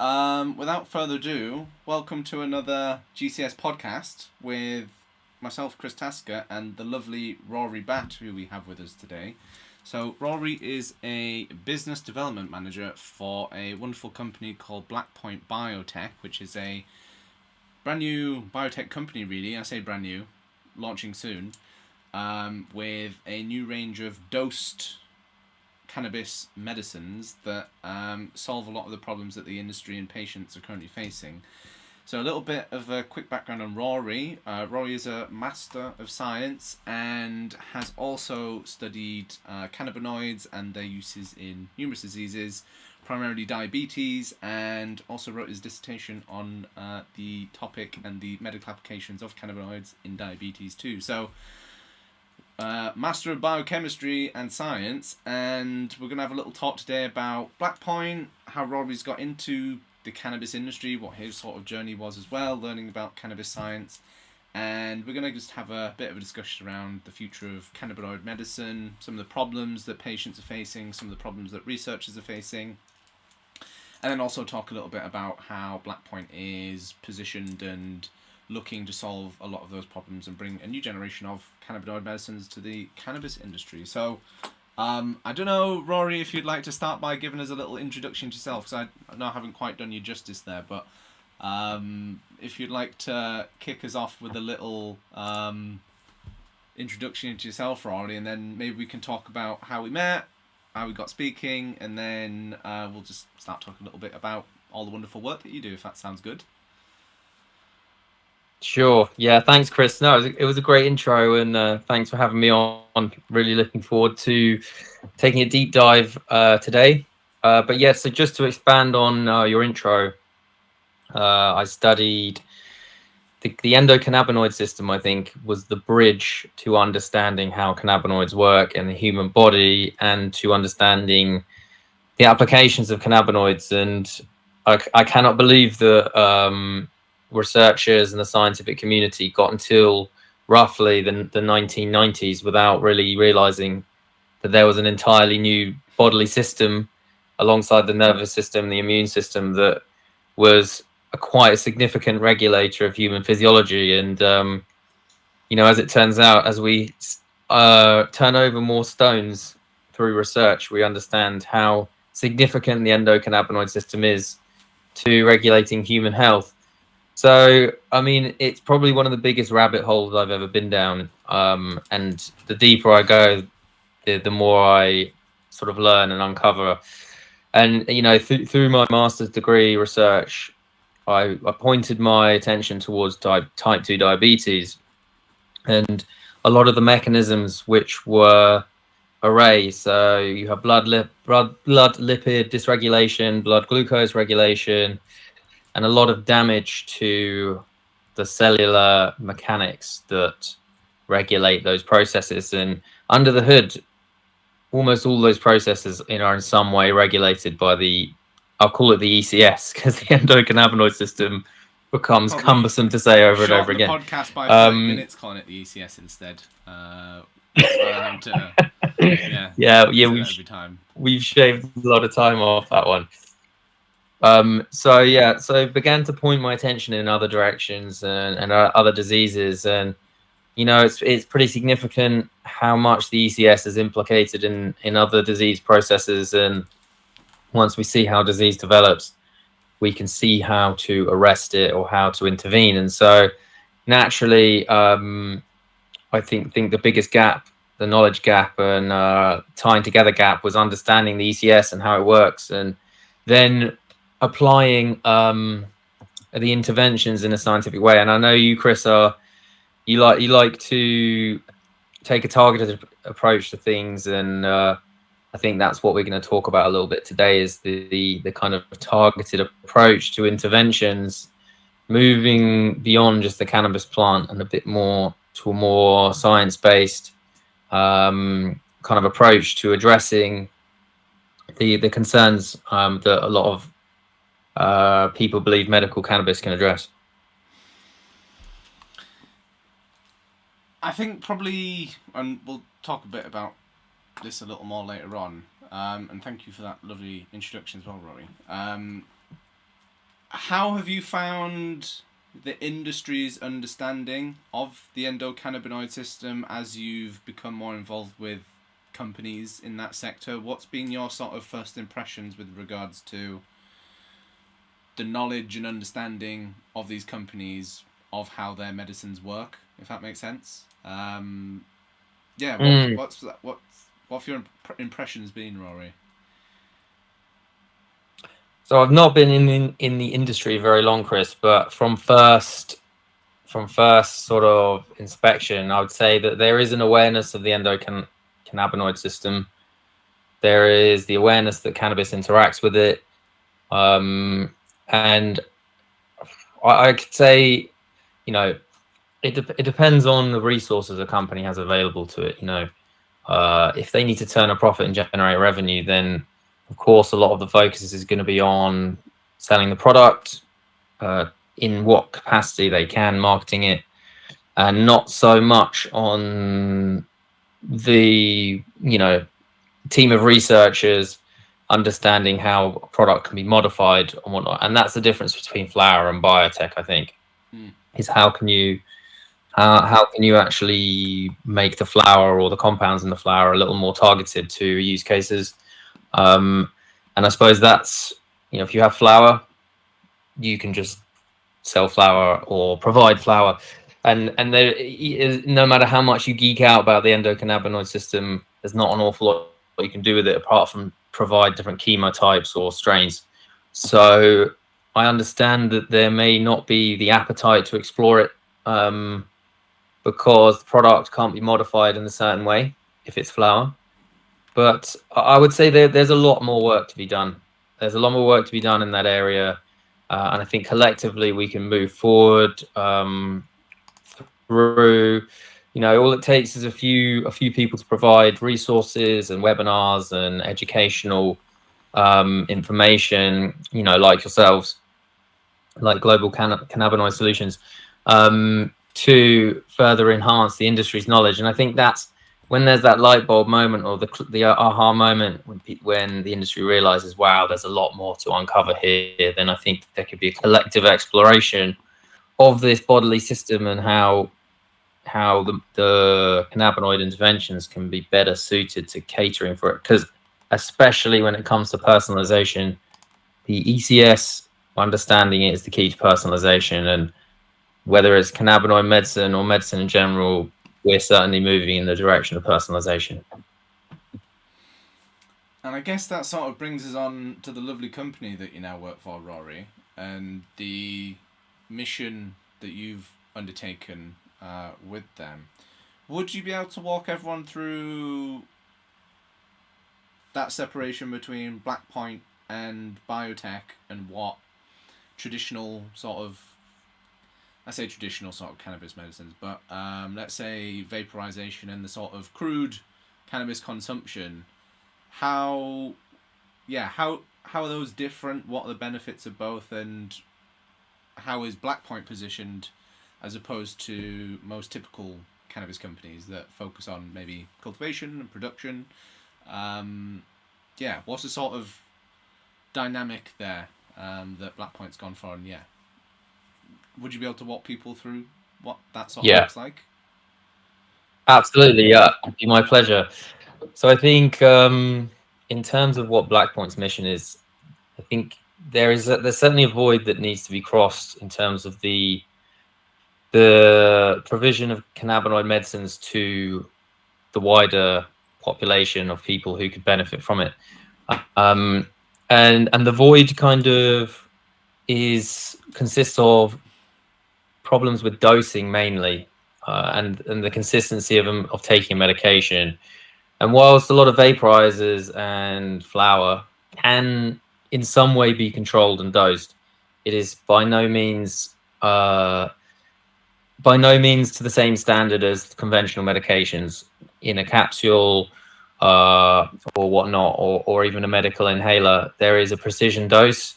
Without further ado, welcome to another GCS podcast with myself, Chris Tasker, and the lovely Rory Batt, who we have with us today. So, Rory is a business development manager for a wonderful company called Blackpoint Biotech, which is a brand new biotech company, really. I say brand new, launching soon, with a new range of dosed cannabis medicines that solve a lot of the problems that the industry and patients are currently facing. So a little bit of a quick background on Rory. Rory is a Master of Science and has also studied cannabinoids and their uses in numerous diseases, primarily diabetes, and also wrote his dissertation on the topic and the medical applications of cannabinoids in diabetes too. So Master of Biochemistry and Science, and we're going to have a little talk today about Blackpoint, how Rory's got into the cannabis industry, what his sort of journey was as well, learning about cannabis science, and we're going to just have a bit of a discussion around the future of cannabinoid medicine, some of the problems that patients are facing, some of the problems that researchers are facing, and then also talk a little bit about how Blackpoint is positioned and looking to solve a lot of those problems and bring a new generation of cannabinoid medicines to the cannabis industry. So, I don't know, Rory, if you'd like to start by giving us a little introduction to yourself, because I know I haven't quite done you justice there, but if you'd like to kick us off with a little introduction to yourself, Rory, and then maybe we can talk about how we met, how we got speaking, and then we'll just start talking a little bit about all the wonderful work that you do, if that sounds good. Sure. Yeah. Thanks, Chris. No, it was a great intro, and thanks for having me on. Really looking forward to taking a deep dive today. But yeah, so just to expand on your intro, I studied the endocannabinoid system. I think was the bridge to understanding how cannabinoids work in the human body and to understanding the applications of cannabinoids. And I cannot believe that researchers and the scientific community got until roughly the 1990s without really realizing that there was an entirely new bodily system alongside the nervous system, the immune system, that was quite a significant regulator of human physiology. And as it turns out, as we turn over more stones through research, we understand how significant the endocannabinoid system is to regulating human health. So, I mean, it's probably one of the biggest rabbit holes I've ever been down. And the deeper I go, the more I sort of learn and uncover. And, through my master's degree research, I pointed my attention towards type 2 diabetes and a lot of the mechanisms which were array. So you have blood lipid dysregulation, blood glucose regulation, and a lot of damage to the cellular mechanics that regulate those processes. And under the hood, almost all those processes are in some way regulated by I'll call it the ECS, because the endocannabinoid system becomes Probably cumbersome to say over and over shorten the again. podcast by 30 minutes calling it the ECS instead. Yeah, yeah, every time. we've shaved a lot of time off that one. So began to point my attention in other directions and other diseases, and it's pretty significant how much the ECS is implicated in other disease processes. And once we see how disease develops, we can see how to arrest it or how to intervene. And so naturally, I think the biggest gap, the knowledge gap and tying together gap, was understanding the ECS and how it works, and then applying the interventions in a scientific way. And I know you, Chris, you like to take a targeted approach to things, and I think that's what we're going to talk about a little bit today, is the kind of targeted approach to interventions, moving beyond just the cannabis plant and a bit more to a more science-based kind of approach to addressing the concerns that a lot of people believe medical cannabis can address. I think probably, and we'll talk a bit about this a little more later on, and thank you for that lovely introduction as well, Rory. how have you found the industry's understanding of the endocannabinoid system as you've become more involved with companies in that sector? What's been your sort of first impressions with regards to the knowledge and understanding of these companies of how their medicines work, if that makes sense? Yeah, what have your impressions been, Rory? So I've not been in the industry very long, Chris, but from first sort of inspection, I would say that there is an awareness of the endocannabinoid system. There is the awareness that cannabis interacts with it, and I could say, you know, it depends on the resources a company has available to it. You know, if they need to turn a profit and generate revenue, then of course a lot of the focus is going to be on selling the product, in what capacity they can, marketing it, and not so much on the, you know, team of researchers understanding how a product can be modified and whatnot. And that's the difference between flower and biotech, I think, is how can you actually make the flower or the compounds in the flower a little more targeted to use cases. And I suppose that's, you know, if you have flower, you can just sell flower or provide flower. And there is, no matter how much you geek out about the endocannabinoid system, there's not an awful lot you can do with it apart from provide different chemotypes or strains. So I understand that there may not be the appetite to explore it, because the product can't be modified in a certain way if it's flower. But I would say there's a lot more work to be done. There's a lot more work to be done in that area. And I think collectively we can move forward, through, you know, all it takes is a few people to provide resources and webinars and educational information, you know, like yourselves, like Global Cannabinoid Solutions, to further enhance the industry's knowledge. And I think that's when there's that light bulb moment or the aha moment when the industry realizes, wow, there's a lot more to uncover here. Then I think there could be a collective exploration of this bodily system and how the cannabinoid interventions can be better suited to catering for it. Because especially when it comes to personalization, the ECS understanding it is the key to personalization. And whether it's cannabinoid medicine or medicine in general, we're certainly moving in the direction of personalization. And I guess that sort of brings us on to the lovely company that you now work for, Rory, and the mission that you've undertaken with them. Would you be able to walk everyone through that separation between Blackpoint and biotech and what traditional sort of, I say traditional sort of cannabis medicines, but let's say vaporization and the sort of crude cannabis consumption, how are those different? What are the benefits of both, and how is Blackpoint positioned as opposed to most typical cannabis companies that focus on maybe cultivation and production? What's the sort of dynamic there that Blackpoint's gone for? And would you be able to walk people through what that sort of looks like? Absolutely, yeah, it'd be my pleasure. So I think, in terms of what Blackpoint's mission is, I think there's certainly a void that needs to be crossed in terms of the provision of cannabinoid medicines to the wider population of people who could benefit from it. And the void kind of consists of problems with dosing mainly, and the consistency of taking medication. And whilst a lot of vaporizers and flower can in some way be controlled and dosed, it is by no means to the same standard as conventional medications in a capsule, or whatnot, or even a medical inhaler. There is a precision dose,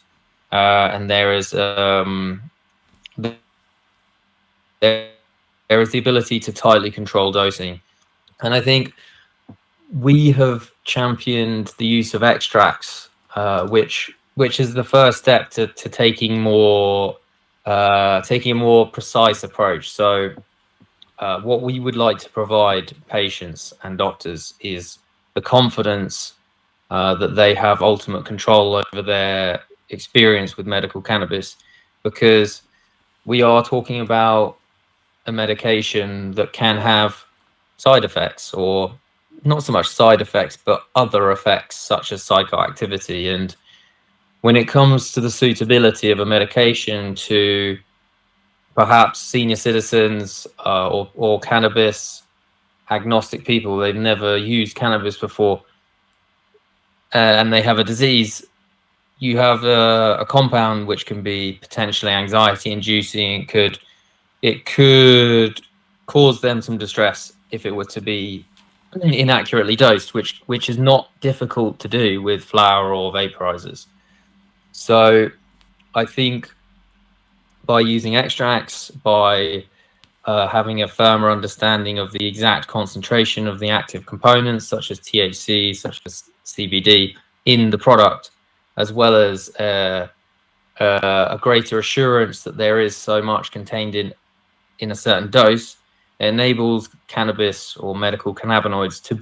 and there is the ability to tightly control dosing. And I think we have championed the use of extracts, which which is the first step to taking a more precise approach. So what we would like to provide patients and doctors is the confidence that they have ultimate control over their experience with medical cannabis, because we are talking about a medication that can have side effects, or not so much side effects, but other effects such as psychoactivity. And when it comes to the suitability of a medication to perhaps senior citizens or cannabis agnostic people, they've never used cannabis before, and they have a disease, you have a compound which can be potentially anxiety inducing. It could cause them some distress if it were to be inaccurately dosed, which is not difficult to do with flower or vaporizers. So I think by using extracts, by having a firmer understanding of the exact concentration of the active components, such as THC, such as CBD, in the product, as well as a greater assurance that there is so much contained in a certain dose, it enables cannabis or medical cannabinoids to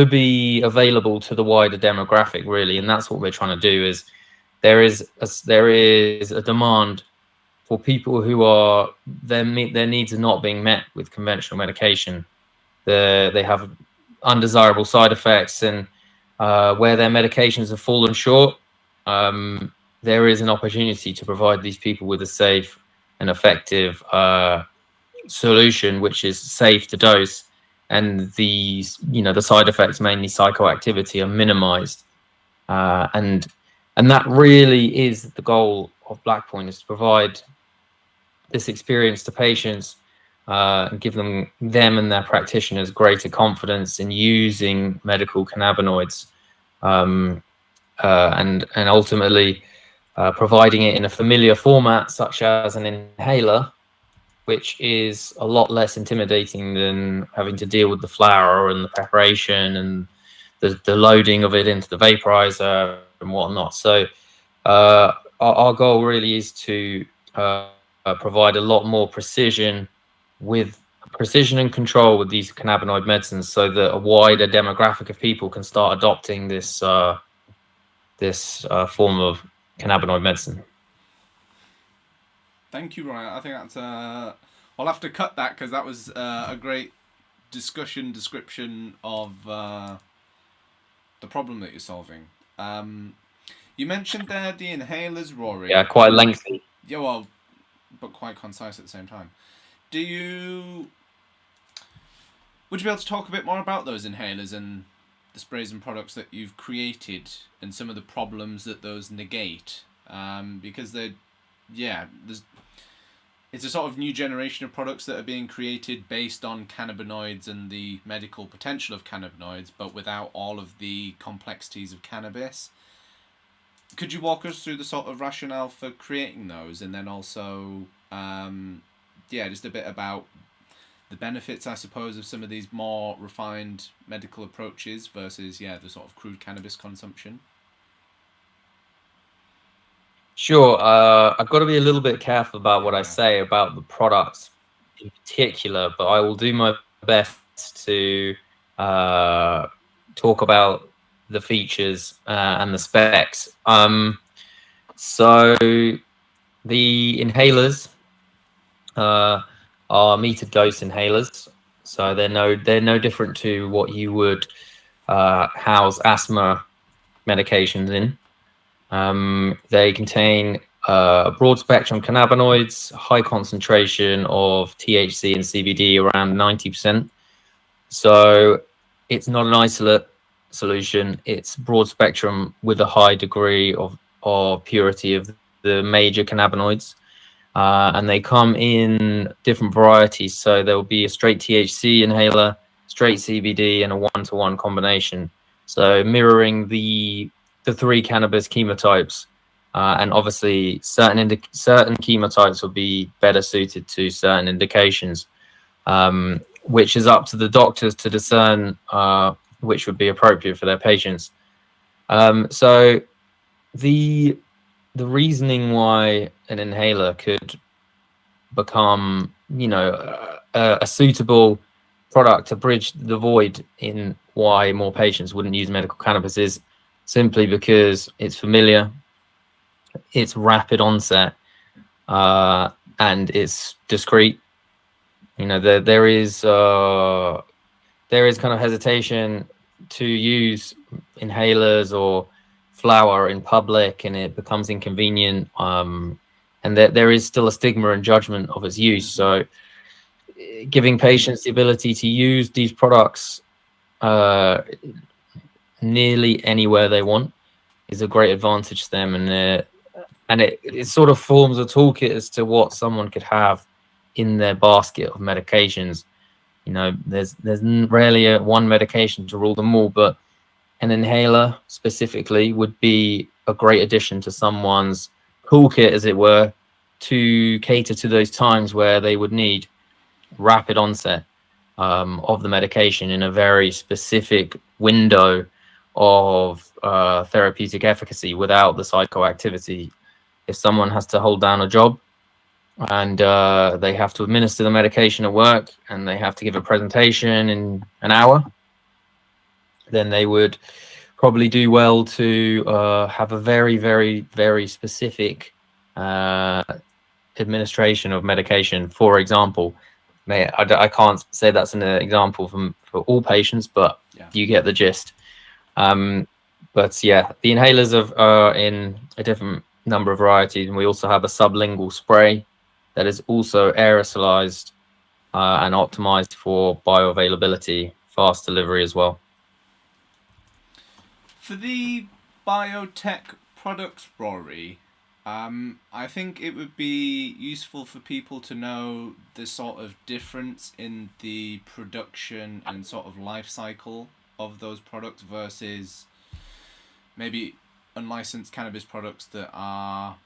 be available to the wider demographic, really. And that's what we're trying to do. Is there is a demand for people who are their needs are not being met with conventional medication. They have undesirable side effects, and where their medications have fallen short, there is an opportunity to provide these people with a safe and effective solution, which is safe to dose, and the side effects, mainly psychoactivity, are minimized. And that really is the goal of Blackpoint, is to provide this experience to patients and give them and their practitioners greater confidence in using medical cannabinoids, and ultimately providing it in a familiar format, such as an inhaler, which is a lot less intimidating than having to deal with the flower and the preparation and the loading of it into the vaporizer and whatnot. So our goal really is to provide a lot more precision and control with these cannabinoid medicines, so that a wider demographic of people can start adopting this form of cannabinoid medicine. Thank you, Ryan. I think that's I'll have to cut that, because that was a great description of the problem that you're solving. You mentioned there the inhalers, Rory. Yeah, quite lengthy. Yeah, well, but quite concise at the same time. Would you be able to talk a bit more about those inhalers and the sprays and products that you've created, and some of the problems that those negate? Because it's a sort of new generation of products that are being created based on cannabinoids and the medical potential of cannabinoids, but without all of the complexities of cannabis. Could you walk us through the sort of rationale for creating those, and then also, just a bit about the benefits, I suppose, of some of these more refined medical approaches versus, the sort of crude cannabis consumption? Sure. I've got to be a little bit careful about what I say about the products in particular, but I will do my best to talk about the features and the specs. So the inhalers are metered dose inhalers, so they're no different to what you would house asthma medications in. They contain a broad spectrum cannabinoids, high concentration of THC and CBD, around 90%. So it's not an isolate solution. It's broad spectrum with a high degree of purity of the major cannabinoids. And they come in different varieties. So there will be a straight THC inhaler, straight CBD, and a 1-to-1 combination. So mirroring the three cannabis chemotypes, and obviously certain chemotypes will be better suited to certain indications, which is up to the doctors to discern which would be appropriate for their patients. So the reasoning why an inhaler could become, a suitable product to bridge the void in why more patients wouldn't use medical cannabis is simply because it's familiar, it's rapid onset, and it's discreet. There is kind of hesitation to use inhalers or flower in public, and it becomes inconvenient. And there is still a stigma and judgment of its use. So giving patients the ability to use these products nearly anywhere they want is a great advantage to them, and it sort of forms a toolkit as to what someone could have in their basket of medications. There's rarely one medication to rule them all, but an inhaler specifically would be a great addition to someone's toolkit, as it were, to cater to those times where they would need rapid onset of the medication in a very specific window of therapeutic efficacy without the psychoactivity. If someone has to hold down a job and they have to administer the medication at work and they have to give a presentation in an hour, then they would probably do well to have a very, very, very specific administration of medication. For example, I can't say that's an example for all patients, but yeah, you get the gist. But yeah, the inhalers are in a different number of varieties, and we also have a sublingual spray that is also aerosolized and optimized for bioavailability, fast delivery as well. For the biotech products, Rory, I think it would be useful for people to know the sort of difference in the production and sort of life cycle of those products versus maybe unlicensed cannabis products that are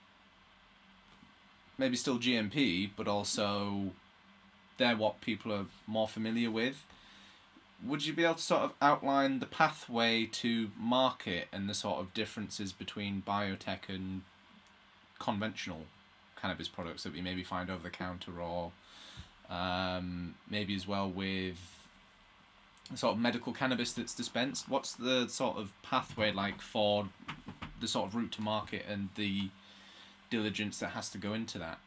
maybe still GMP, but also they're what people are more familiar with. Would you be able to sort of outline the pathway to market and the sort of differences between biotech and conventional cannabis products that we maybe find over the counter, or maybe as well with sort of medical cannabis that's dispensed? What's the sort of pathway like for the sort of route to market and the diligence that has to go into that?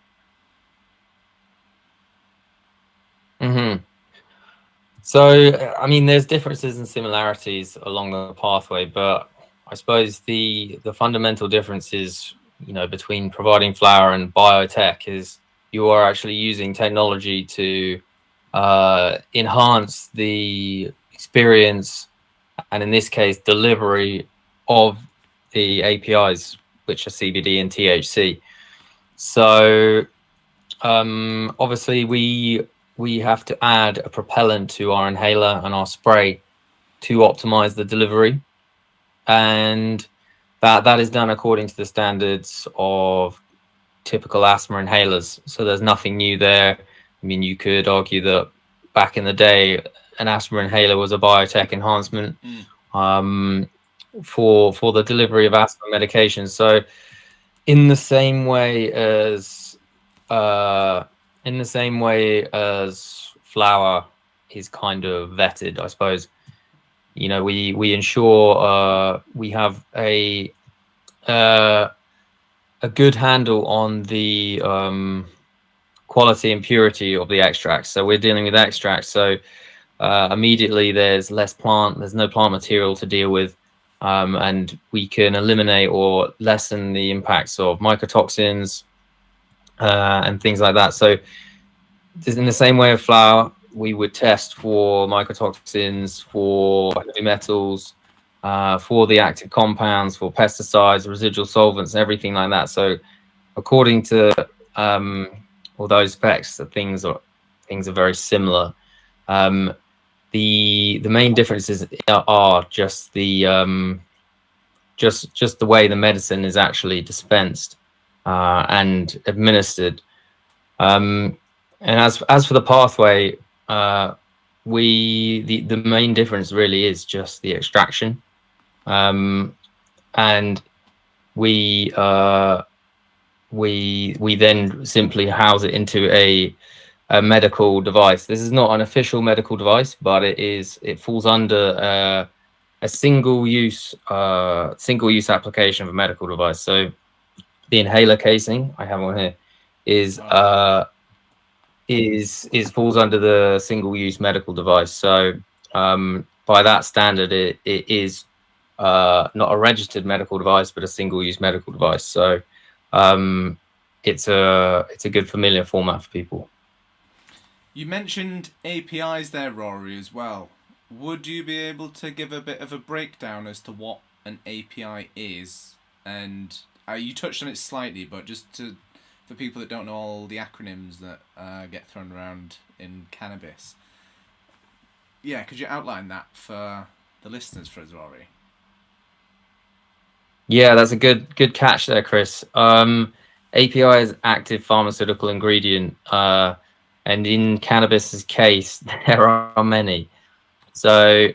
Mm-hmm. So, I mean, there's differences and similarities along the pathway, but I suppose the fundamental difference is, between providing flower and biotech is you are actually using technology to enhance the experience, and in this case, delivery of the APIs, which are CBD and THC. So, obviously, we have to add a propellant to our inhaler and our spray to optimize the delivery, and that is done according to the standards of typical asthma inhalers. So there's nothing new there. I mean, you could argue that back in the day, an asthma inhaler was a biotech enhancement for the delivery of asthma medications. So in the same way as flower is kind of vetted, I suppose, we ensure we have a good handle on the quality and purity of the extracts. So we're dealing with extracts, so immediately there's no plant material to deal with, and we can eliminate or lessen the impacts of mycotoxins and things like that. So in the same way of flower, we would test for mycotoxins, for heavy metals, for the active compounds, for pesticides, residual solvents, everything like that. So according to all those specs, things are very similar. The main differences are just the just the way the medicine is actually dispensed and administered. And as for the pathway, the main difference really is just the extraction. and we we then simply house it into a medical device. This is not an official medical device, but it falls under a single use application of a medical device. So the inhaler casing I have on here is falls under the single use medical device. So by that standard, it is not a registered medical device, but a single use medical device. So it's a good familiar format for people. You mentioned APIs there, Rory, as well. Would you be able to give a bit of a breakdown as to what an API is? And you touched on it slightly, but just for people that don't know all the acronyms that get thrown around in cannabis. Yeah, could you outline that for the listeners for us, Rory? Yeah, that's a good catch there, Chris. API is active pharmaceutical ingredient, and in cannabis's case, there are many. So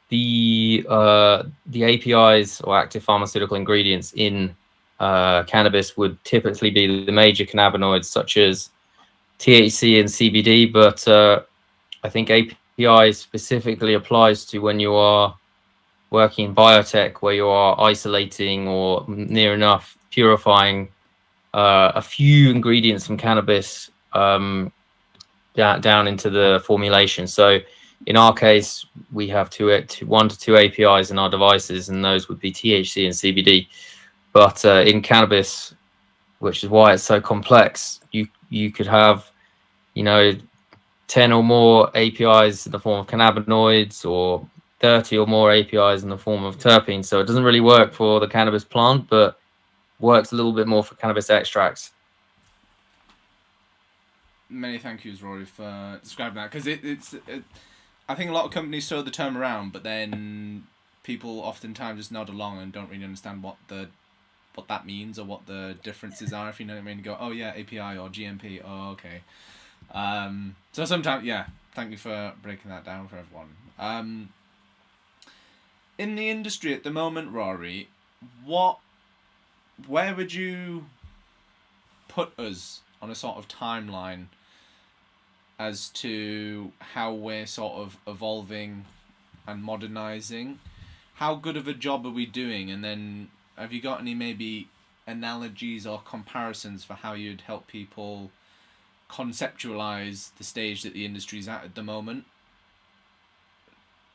the APIs or active pharmaceutical ingredients in cannabis would typically be the major cannabinoids such as THC and CBD, but I think API specifically applies to when you are working in biotech, where you are isolating or near enough purifying a few ingredients from cannabis down into the formulation. So in our case, we have 1 to 2 APIs in our devices, and those would be THC and CBD. But in cannabis, which is why it's so complex, you could have, 10 or more APIs in the form of cannabinoids, or 30 or more APIs in the form of terpenes. So it doesn't really work for the cannabis plant, but works a little bit more for cannabis extracts. Many thank yous, Rory, for describing that, because it's I think a lot of companies throw the term around, but then people oftentimes just nod along and don't really understand what that means or what the differences are. If you know what I mean, go, oh yeah, API or GMP. Oh, okay. So sometimes, yeah. Thank you for breaking that down for everyone. In the industry at the moment, Rory, where would you put us on a sort of timeline as to how we're sort of evolving and modernizing? How good of a job are we doing? And then have you got any maybe analogies or comparisons for how you'd help people conceptualize the stage that the industry's at the moment?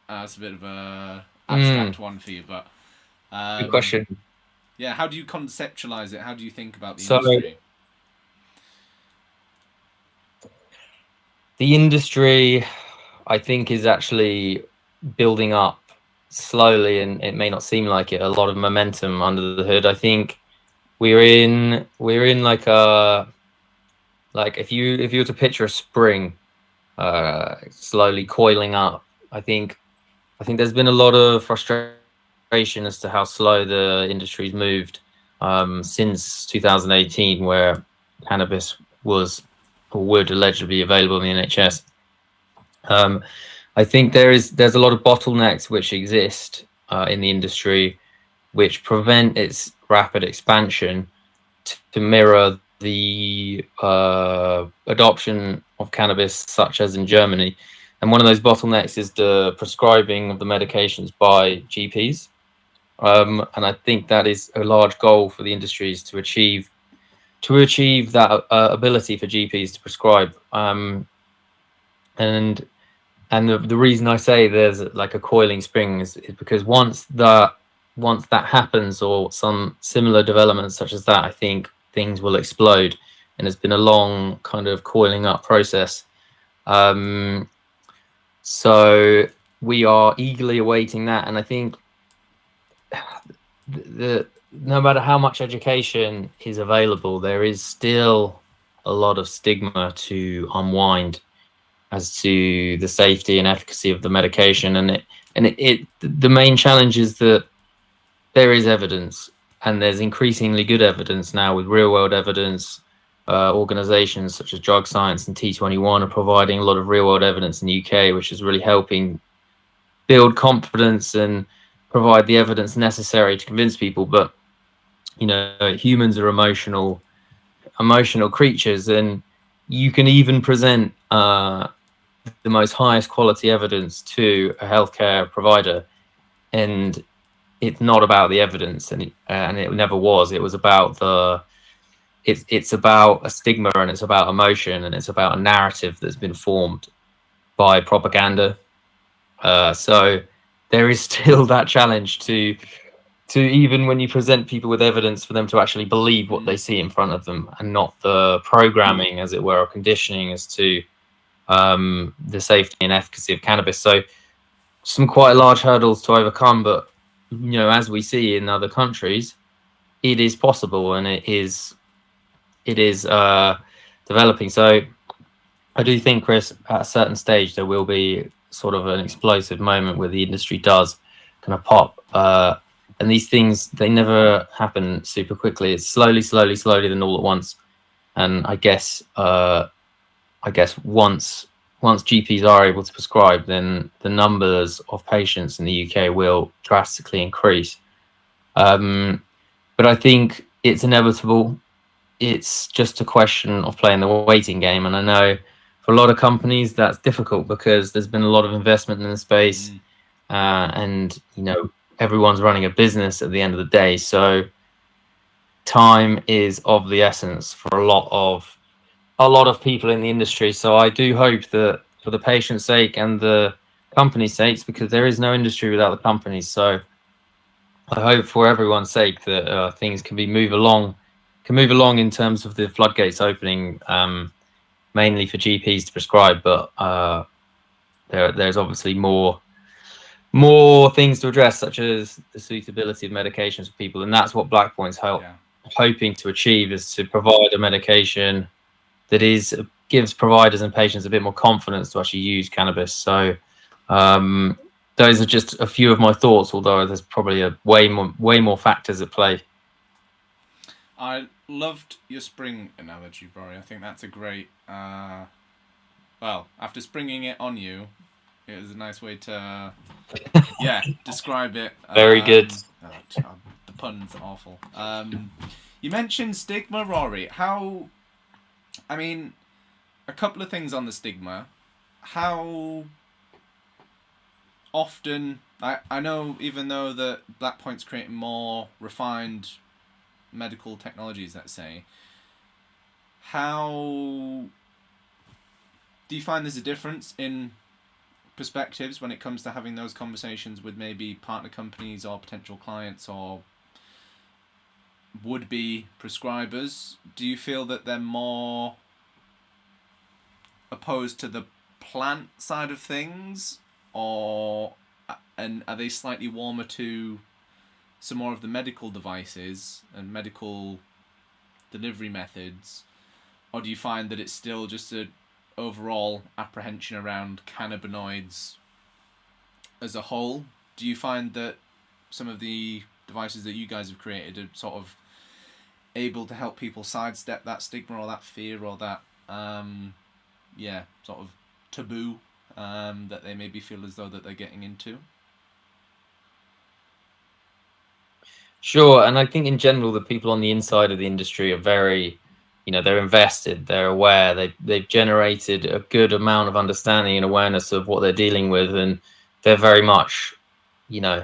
That's a bit of a abstract one for you, but good question. Yeah, how do you conceptualize it? How do you think about the industry? The industry, I think, is actually building up slowly, and it may not seem like it, a lot of momentum under the hood. I think we're in like if you were to picture a spring slowly coiling up, I think there's been a lot of frustration as to how slow the industry's moved since 2018, where cannabis was or would allegedly be available in the NHS. I think there's a lot of bottlenecks which exist in the industry, which prevent its rapid expansion to mirror the adoption of cannabis, such as in Germany. And one of those bottlenecks is the prescribing of the medications by GPs. And I think that is a large goal for the industries to achieve that ability for GPs to prescribe. And the reason I say there's like a coiling spring is because once that happens, or some similar developments such as that, I think things will explode. And it's been a long kind of coiling up process. So we are eagerly awaiting that. And I think no matter how much education is available, there is still a lot of stigma to unwind as to the safety and efficacy of the medication. And the main challenge is that there is evidence, and there's increasingly good evidence now with real world evidence. Organizations such as Drug Science and T21 are providing a lot of real world evidence in the UK, which is really helping build confidence and provide the evidence necessary to convince people. But you know, humans are emotional creatures, and you can even present the most highest quality evidence to a healthcare provider, and it's not about the evidence, and it never was. It was about it's about a stigma, and it's about emotion, and it's about a narrative that's been formed by propaganda. So there is still that challenge to even when you present people with evidence, for them to actually believe what they see in front of them, and not the programming, as it were, or conditioning as to the safety and efficacy of cannabis. So some quite large hurdles to overcome, but you know, as we see in other countries, it is possible, and it is developing. So I do think, Chris, at a certain stage there will be sort of an explosive moment where the industry does kind of pop. And these things, they never happen super quickly. It's slowly, then all at once. And I guess once GPs are able to prescribe, then the numbers of patients in the UK will drastically increase. But I think it's inevitable. It's just a question of playing the waiting game. And I know for a lot of companies that's difficult, because there's been a lot of investment in the space, and you know, everyone's running a business at the end of the day. So time is of the essence for a lot of people in the industry. So I do hope that, for the patient's sake and the company's sakes, because there is no industry without the companies. So I hope for everyone's sake that things can move along in terms of the floodgates opening, mainly for GPs to prescribe. But there's obviously more things to address, such as the suitability of medications for people, and that's what Blackpoint's hoping to achieve, is to provide a medication that gives providers and patients a bit more confidence to actually use cannabis. So those are just a few of my thoughts, although there's probably way more factors at play. I loved your spring analogy, Rory. I think that's a great. Well, after springing it on you, it was a nice way to, describe it. Very good. The pun's awful. You mentioned stigma, Rory. How? I mean, a couple of things on the stigma. How often? I know, even though that Blackpoint's creating more refined medical technologies, let's say, how do you find there's a difference in perspectives when it comes to having those conversations with maybe partner companies or potential clients or would-be prescribers? Do you feel that they're more opposed to the plant side of things, and are they slightly warmer to some more of the medical devices and medical delivery methods, or do you find that it's still just an overall apprehension around cannabinoids as a whole? Do you find that some of the devices that you guys have created are sort of able to help people sidestep that stigma or that fear or that sort of taboo that they maybe feel as though that they're getting into? Sure, and I think in general the people on the inside of the industry are very, you know, they're invested, they're aware, they've generated a good amount of understanding and awareness of what they're dealing with, and they're very much, you know,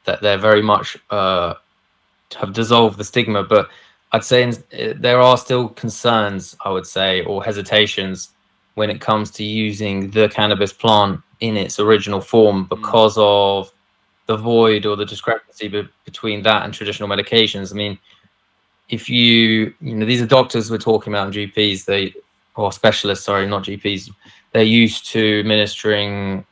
that they're very much have dissolved the stigma. But I'd say there are still concerns, I would say, or hesitations when it comes to using the cannabis plant in its original form, because of the void or the discrepancy between that and traditional medications. I mean, if you know, these are doctors we're talking about, and GPs, or specialists, sorry, not GPs, they're used to administering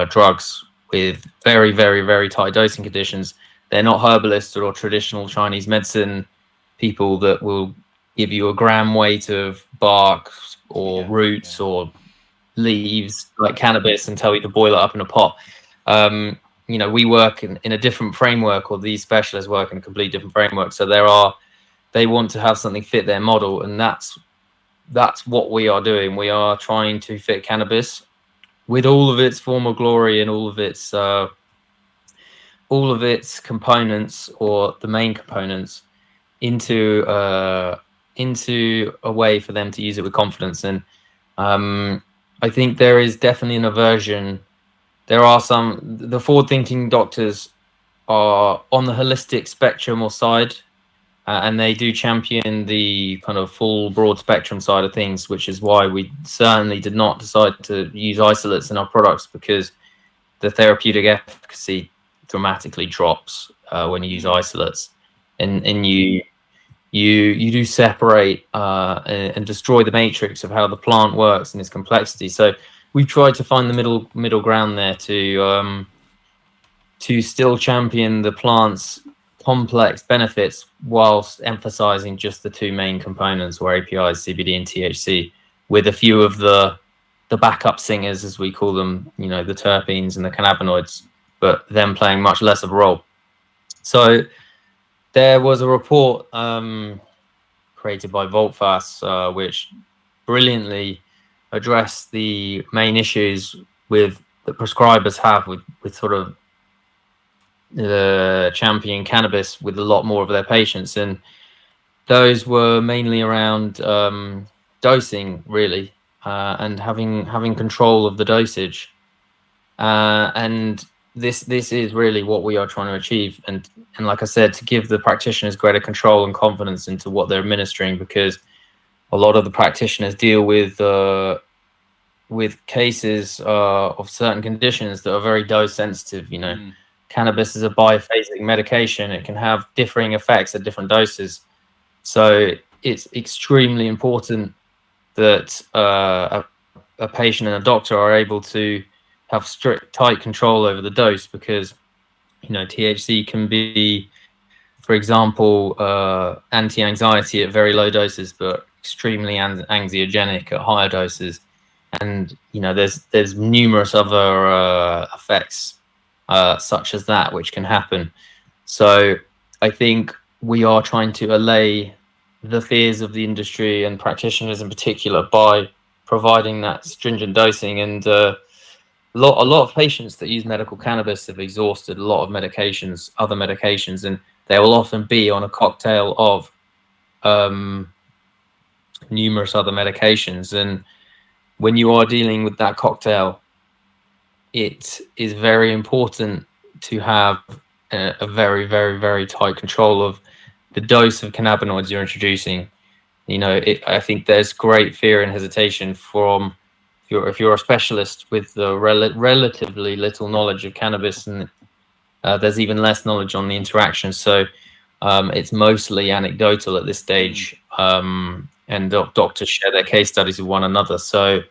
drugs with very, very, very tight dosing conditions. They're not herbalists or traditional Chinese medicine people that will give you a gram weight of bark or roots or leaves like cannabis and tell you to boil it up in a pot. You know, we work in a different framework, or these specialists work in a completely different framework. So they want to have something fit their model, and that's what we are doing. We are trying to fit cannabis with all of its former glory and all of its all of its components, or the main components, into a way for them to use it with confidence. And I think there is definitely an aversion. There are the forward-thinking doctors are on the holistic spectrum or side, and they do champion the kind of full broad spectrum side of things, which is why we certainly did not decide to use isolates in our products, because the therapeutic efficacy dramatically drops when you use isolates, and you do separate and destroy the matrix of how the plant works and its complexity. So we've tried to find the middle ground there to still champion the plant's complex benefits whilst emphasizing just the two main components, or APIs, CBD and THC, with a few of the backup singers, as we call them, the terpenes and the cannabinoids, but them playing much less of a role. So there was a report created by Voltfas, which brilliantly addressed the main issues that prescribers have with sort of the champion cannabis with a lot more of their patients, and those were mainly around dosing, really, and having control of the dosage, and this is really what we are trying to achieve, and like I said, to give the practitioners greater control and confidence into what they're administering, because a lot of the practitioners deal with cases of certain conditions that are very dose sensitive. Cannabis is a biphasic medication. It can have differing effects at different doses. So it's extremely important that a patient and a doctor are able to have strict, tight control over the dose, because, THC can be, for example, anti-anxiety at very low doses, but extremely anxiogenic at higher doses. And, there's numerous other effects such as that, which can happen. So I think we are trying to allay the fears of the industry and practitioners in particular by providing that stringent dosing. And a lot of patients that use medical cannabis have exhausted a lot of other medications, and they will often be on a cocktail of numerous other medications. And when you are dealing with that cocktail, it is very important to have a very, very, very tight control of the dose of cannabinoids you're introducing. I think there's great fear and hesitation from, if you're a specialist with the relatively little knowledge of cannabis, and there's even less knowledge on the interactions. So it's mostly anecdotal at this stage, and doctors share their case studies with one another. So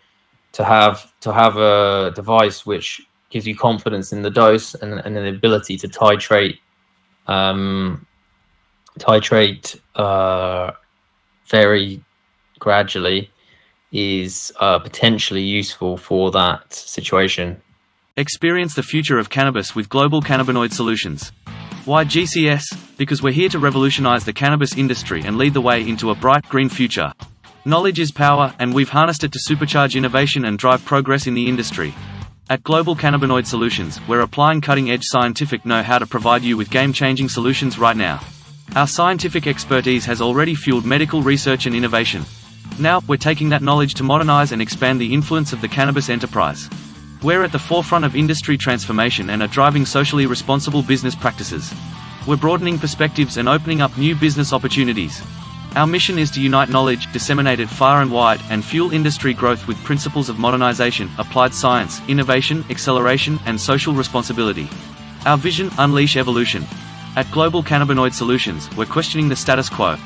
to have a device which gives you confidence in the dose and the ability to titrate very gradually is potentially useful for that situation. Experience the future of cannabis with Global Cannabinoid Solutions. Why GCS? Because we're here to revolutionize the cannabis industry and lead the way into a bright green future. Knowledge is power, and we've harnessed it to supercharge innovation and drive progress in the industry. At Global Cannabinoid Solutions, we're applying cutting-edge scientific know-how to provide you with game-changing solutions right now. Our scientific expertise has already fueled medical research and innovation. Now, we're taking that knowledge to modernize and expand the influence of the cannabis enterprise. We're at the forefront of industry transformation and are driving socially responsible business practices. We're broadening perspectives and opening up new business opportunities. Our mission is to unite knowledge, disseminate it far and wide, and fuel industry growth with principles of modernization, applied science, innovation, acceleration, and social responsibility. Our vision: unleash evolution. At Global Cannabinoid Solutions, we're questioning the status quo.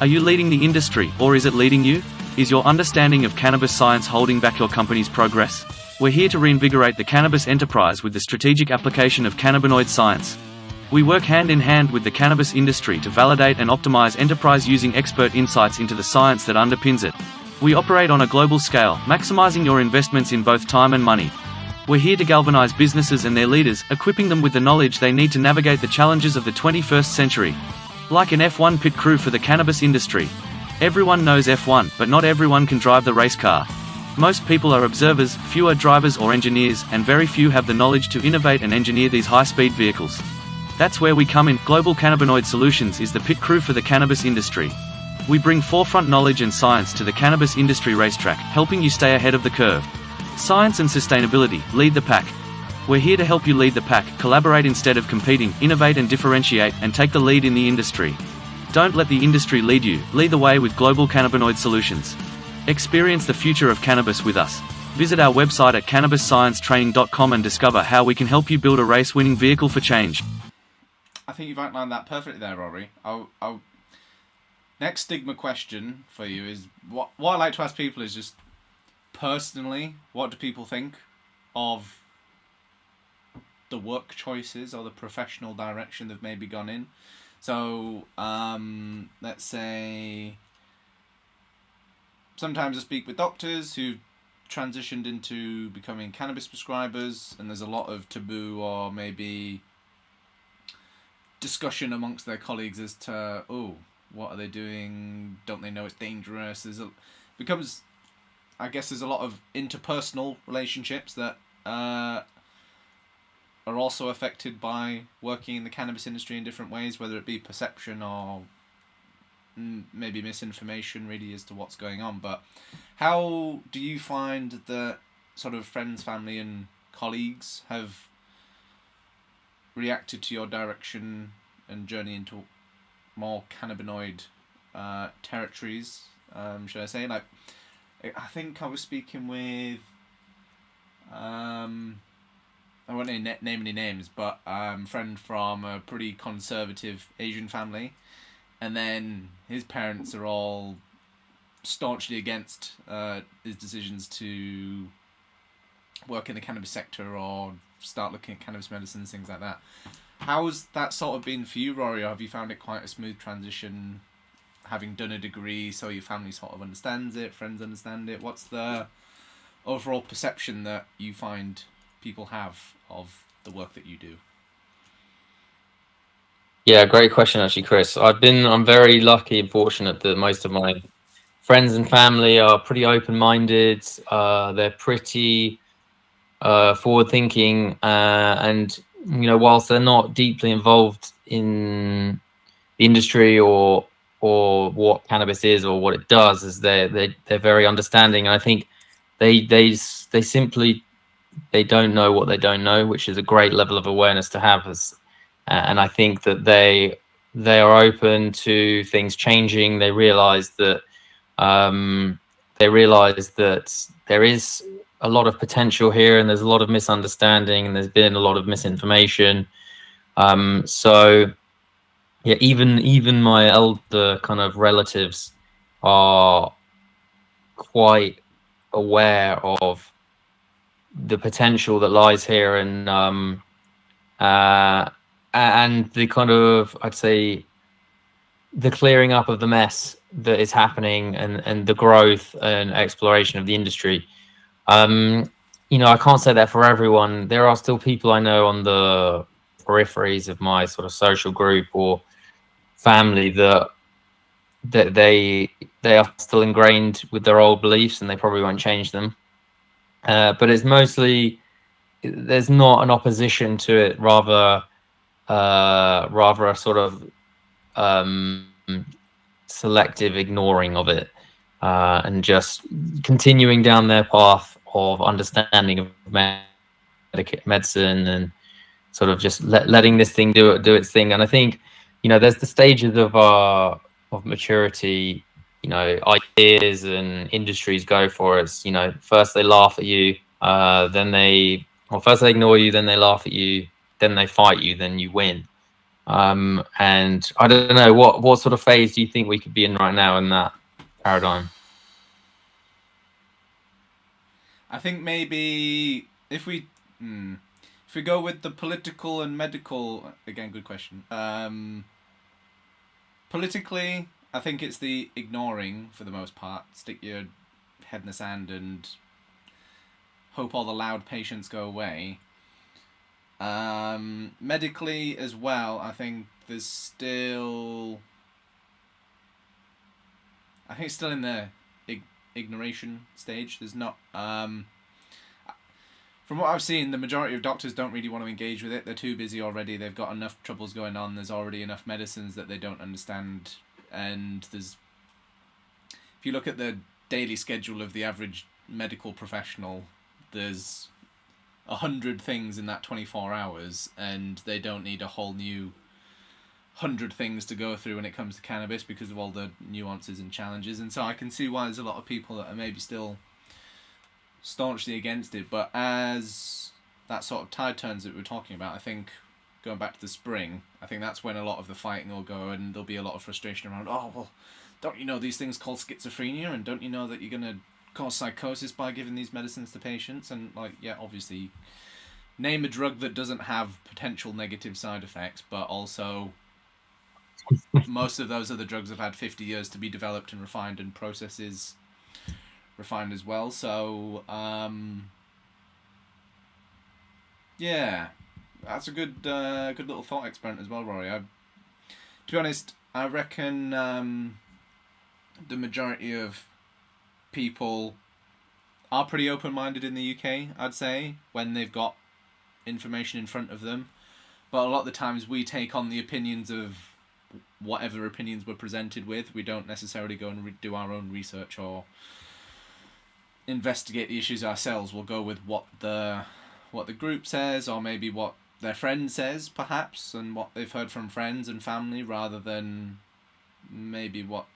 Are you leading the industry, or is it leading you? Is your understanding of cannabis science holding back your company's progress? We're here to reinvigorate the cannabis enterprise with the strategic application of cannabinoid science. We work hand in hand with the cannabis industry to validate and optimize enterprise using expert insights into the science that underpins it. We operate on a global scale, maximizing your investments in both time and money. We're here to galvanize businesses and their leaders, equipping them with the knowledge they need to navigate the challenges of the 21st century. Like an F1 pit crew for the cannabis industry. Everyone knows F1, but not everyone can drive the race car. Most people are observers, few are drivers or engineers, and very few have the knowledge to innovate and engineer these high-speed vehicles. That's where we come in. Global Cannabinoid Solutions is the pit crew for the cannabis industry. We bring forefront knowledge and science to the cannabis industry racetrack, helping you stay ahead of the curve. Science and sustainability, lead the pack. We're here to help you lead the pack, collaborate instead of competing, innovate and differentiate, and take the lead in the industry. Don't let the industry lead you, lead the way with Global Cannabinoid Solutions. Experience the future of cannabis with us. Visit our website at cannabissciencetraining.com and discover how we can help you build a race-winning vehicle for change. I think you've outlined that perfectly there, Rory. Next stigma question for you is, what I like to ask people is just, personally, what do people think of the work choices or the professional direction they've maybe gone in? So, let's say, sometimes I speak with doctors who transitioned into becoming cannabis prescribers, and there's a lot of taboo or maybe discussion amongst their colleagues as to, what are they doing? Don't they know it's dangerous? I guess there's a lot of interpersonal relationships that are also affected by working in the cannabis industry in different ways, whether it be perception or maybe misinformation really as to what's going on. But how do you find that sort of friends, family and colleagues have reacted to your direction and journey into more cannabinoid territories, should I say? Like, I think I was speaking with, I won't name any names, but a friend from a pretty conservative Asian family, and then his parents are all staunchly against his decisions to work in the cannabis sector or start looking at cannabis medicines, things like that. How's that sort of been for you, Rory? Or have you found it quite a smooth transition, having done a degree, so your family sort of understands it, friends understand it? What's the overall perception that you find people have of the work that you do? Yeah, great question actually, Chris. I'm very lucky and fortunate that most of my friends and family are pretty open-minded. They're pretty forward-thinking, and whilst they're not deeply involved in the industry or what cannabis is or what it does, is they're very understanding. And I think they simply don't know what they don't know, which is a great level of awareness to have. And I think that they are open to things changing. They realize that there is a lot of potential here, and there's a lot of misunderstanding, and there's been a lot of misinformation. So yeah, even my elder kind of relatives are quite aware of the potential that lies here, and the kind of, I'd say, the clearing up of the mess that is happening, and the growth and exploration of the industry. I can't say that for everyone. There are still people I know on the peripheries of my sort of social group or family that they are still ingrained with their old beliefs, and they probably won't change them. But it's mostly, there's not an opposition to it, rather a sort of selective ignoring of it, and just continuing down their path of understanding of medicine, and sort of just letting this thing do its thing. And I think, there's the stages of maturity, ideas and industries go for it. First they laugh at you, first they ignore you, then they laugh at you, then they fight you, then you win. And I don't know, what sort of phase do you think we could be in right now in that paradigm? I think maybe if we go with the political and medical, again, good question. Politically, I think it's the ignoring for the most part. Stick your head in the sand and hope all the loud patients go away. Medically as well, I think there's still, it's still in the ignoration stage. There's not, From what I've seen, the majority of doctors don't really want to engage with it. They're too busy already. They've got enough troubles going on. There's already enough medicines that they don't understand. And if you look at the daily schedule of the average medical professional, there's 100 things in that 24 hours, and they don't need a whole new 100 things to go through when it comes to cannabis because of all the nuances and challenges. And so I can see why there's a lot of people that are maybe still staunchly against it, but as that sort of tide turns that we were talking about, I think going back to the spring, I think that's when a lot of the fighting will go, and there'll be a lot of frustration around, oh, well, don't you know these things called schizophrenia, and don't you know that you're going to cause psychosis by giving these medicines to patients? And like, yeah, obviously name a drug that doesn't have potential negative side effects, but also most of those other drugs have had 50 years to be developed and refined, and processes refined as well. So yeah, that's a good little thought experiment as well, Rory. To be honest, I reckon the majority of people are pretty open-minded in the UK, I'd say, when they've got information in front of them. But a lot of the times we take on the opinions of whatever opinions we're presented with. We don't necessarily go and do our own research or investigate the issues ourselves. We'll go with what the group says, or maybe what their friend says, perhaps, and what they've heard from friends and family, rather than maybe what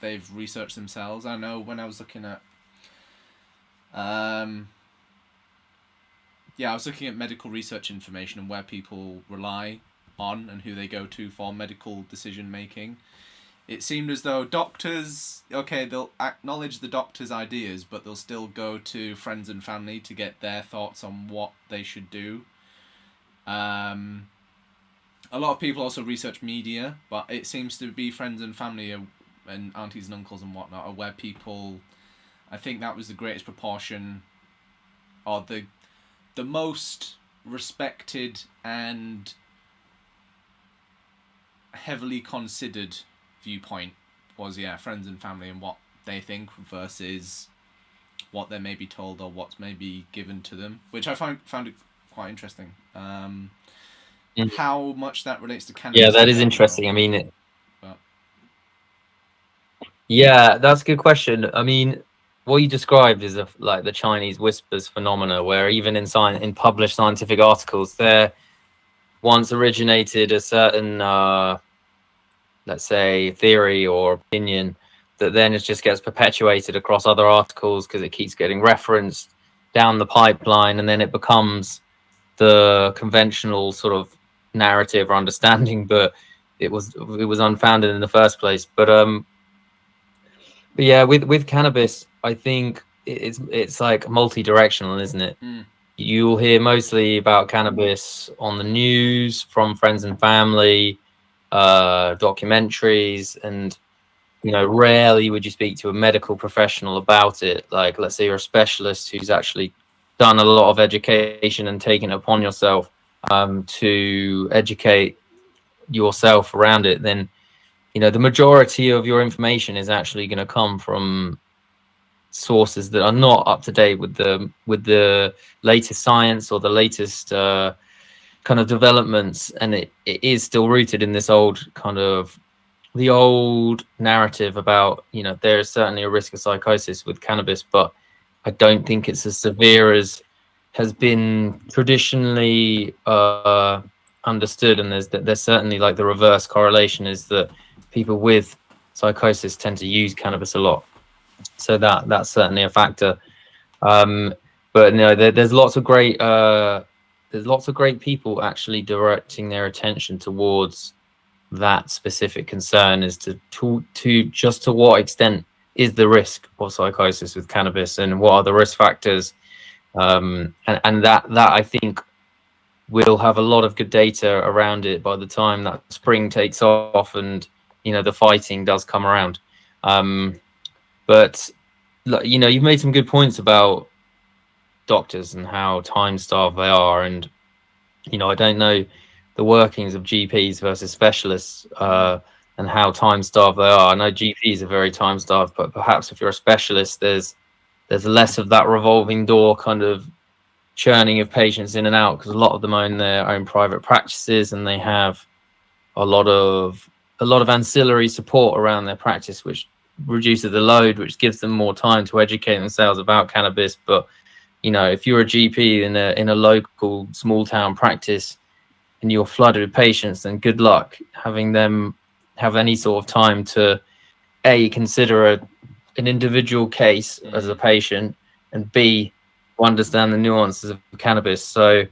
they've researched themselves. I know when I was looking at I was looking at medical research information and where people rely on and who they go to for medical decision making. It seemed as though doctors, okay, they'll acknowledge the doctor's ideas, but they'll still go to friends and family to get their thoughts on what they should do. A lot of people also research media, but it seems to be friends and family and aunties and uncles and whatnot are where people, I think that was the greatest proportion, or the most respected and heavily considered viewpoint was, friends and family and what they think versus what they're maybe told or what's maybe given to them, which I found it quite interesting. How much that relates to cannabis? Yeah, that is interesting. I mean, yeah, that's a good question. I mean, what you described is like the Chinese whispers phenomena, where even in published scientific articles, there once originated a certain let's say theory or opinion that then it just gets perpetuated across other articles because it keeps getting referenced down the pipeline, and then it becomes the conventional sort of narrative or understanding, but it was unfounded in the first place. But yeah, with cannabis, I think it's like multi-directional, isn't it? You'll hear mostly about cannabis on the news from friends and family, documentaries, and rarely would you speak to a medical professional about it. Like, let's say you're a specialist who's actually done a lot of education and taken it upon yourself to educate yourself around it, then the majority of your information is actually going to come from sources that are not up to date with the latest science or the latest kind of developments, and it is still rooted in this old narrative about there is certainly a risk of psychosis with cannabis, but I don't think it's as severe as has been traditionally understood. And there's certainly, like, the reverse correlation is that people with psychosis tend to use cannabis a lot, so that's certainly a factor. But there's lots of great people actually directing their attention towards that specific concern as to what extent is the risk of psychosis with cannabis, and what are the risk factors, and that I think we'll have a lot of good data around it by the time that spring takes off and the fighting does come around. But you've made some good points about doctors and how time-starved they are, and I don't know the workings of GPs versus specialists and how time-starved they are. I know GPs are very time-starved, but perhaps if you're a specialist, there's less of that revolving door kind of churning of patients in and out, because a lot of them own their own private practices, and they have a lot of ancillary support around their practice, which reduces the load, which gives them more time to educate themselves about cannabis. But if you're a GP in a local small town practice and you're flooded with patients, then good luck having them have any sort of time to consider an individual case as a patient, and B, understand the nuances of cannabis. So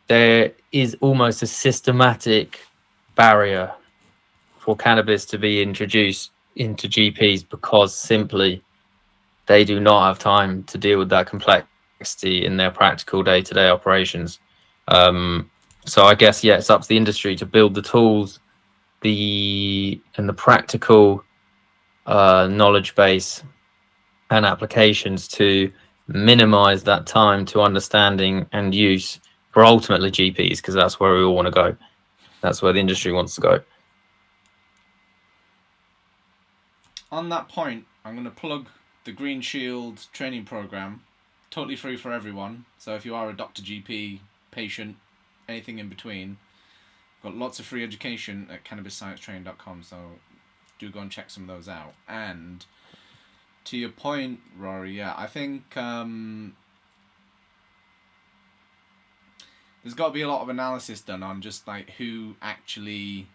there is almost a systematic barrier for cannabis to be introduced into GPs, because simply they do not have time to deal with that complexity in their practical day-to-day operations. So I guess, it's up to the industry to build the tools, the practical knowledge base and applications to minimize that time to understanding and use for ultimately GPs, because that's where we all want to go. That's where the industry wants to go. On that point, I'm going to plug the GreenShield training program, totally free for everyone. So if you are a doctor, GP, patient, anything in between, got lots of free education at cannabissciencetraining.com. So do go and check some of those out. And to your point, Rory, I think there's got to be a lot of analysis done on just like who actually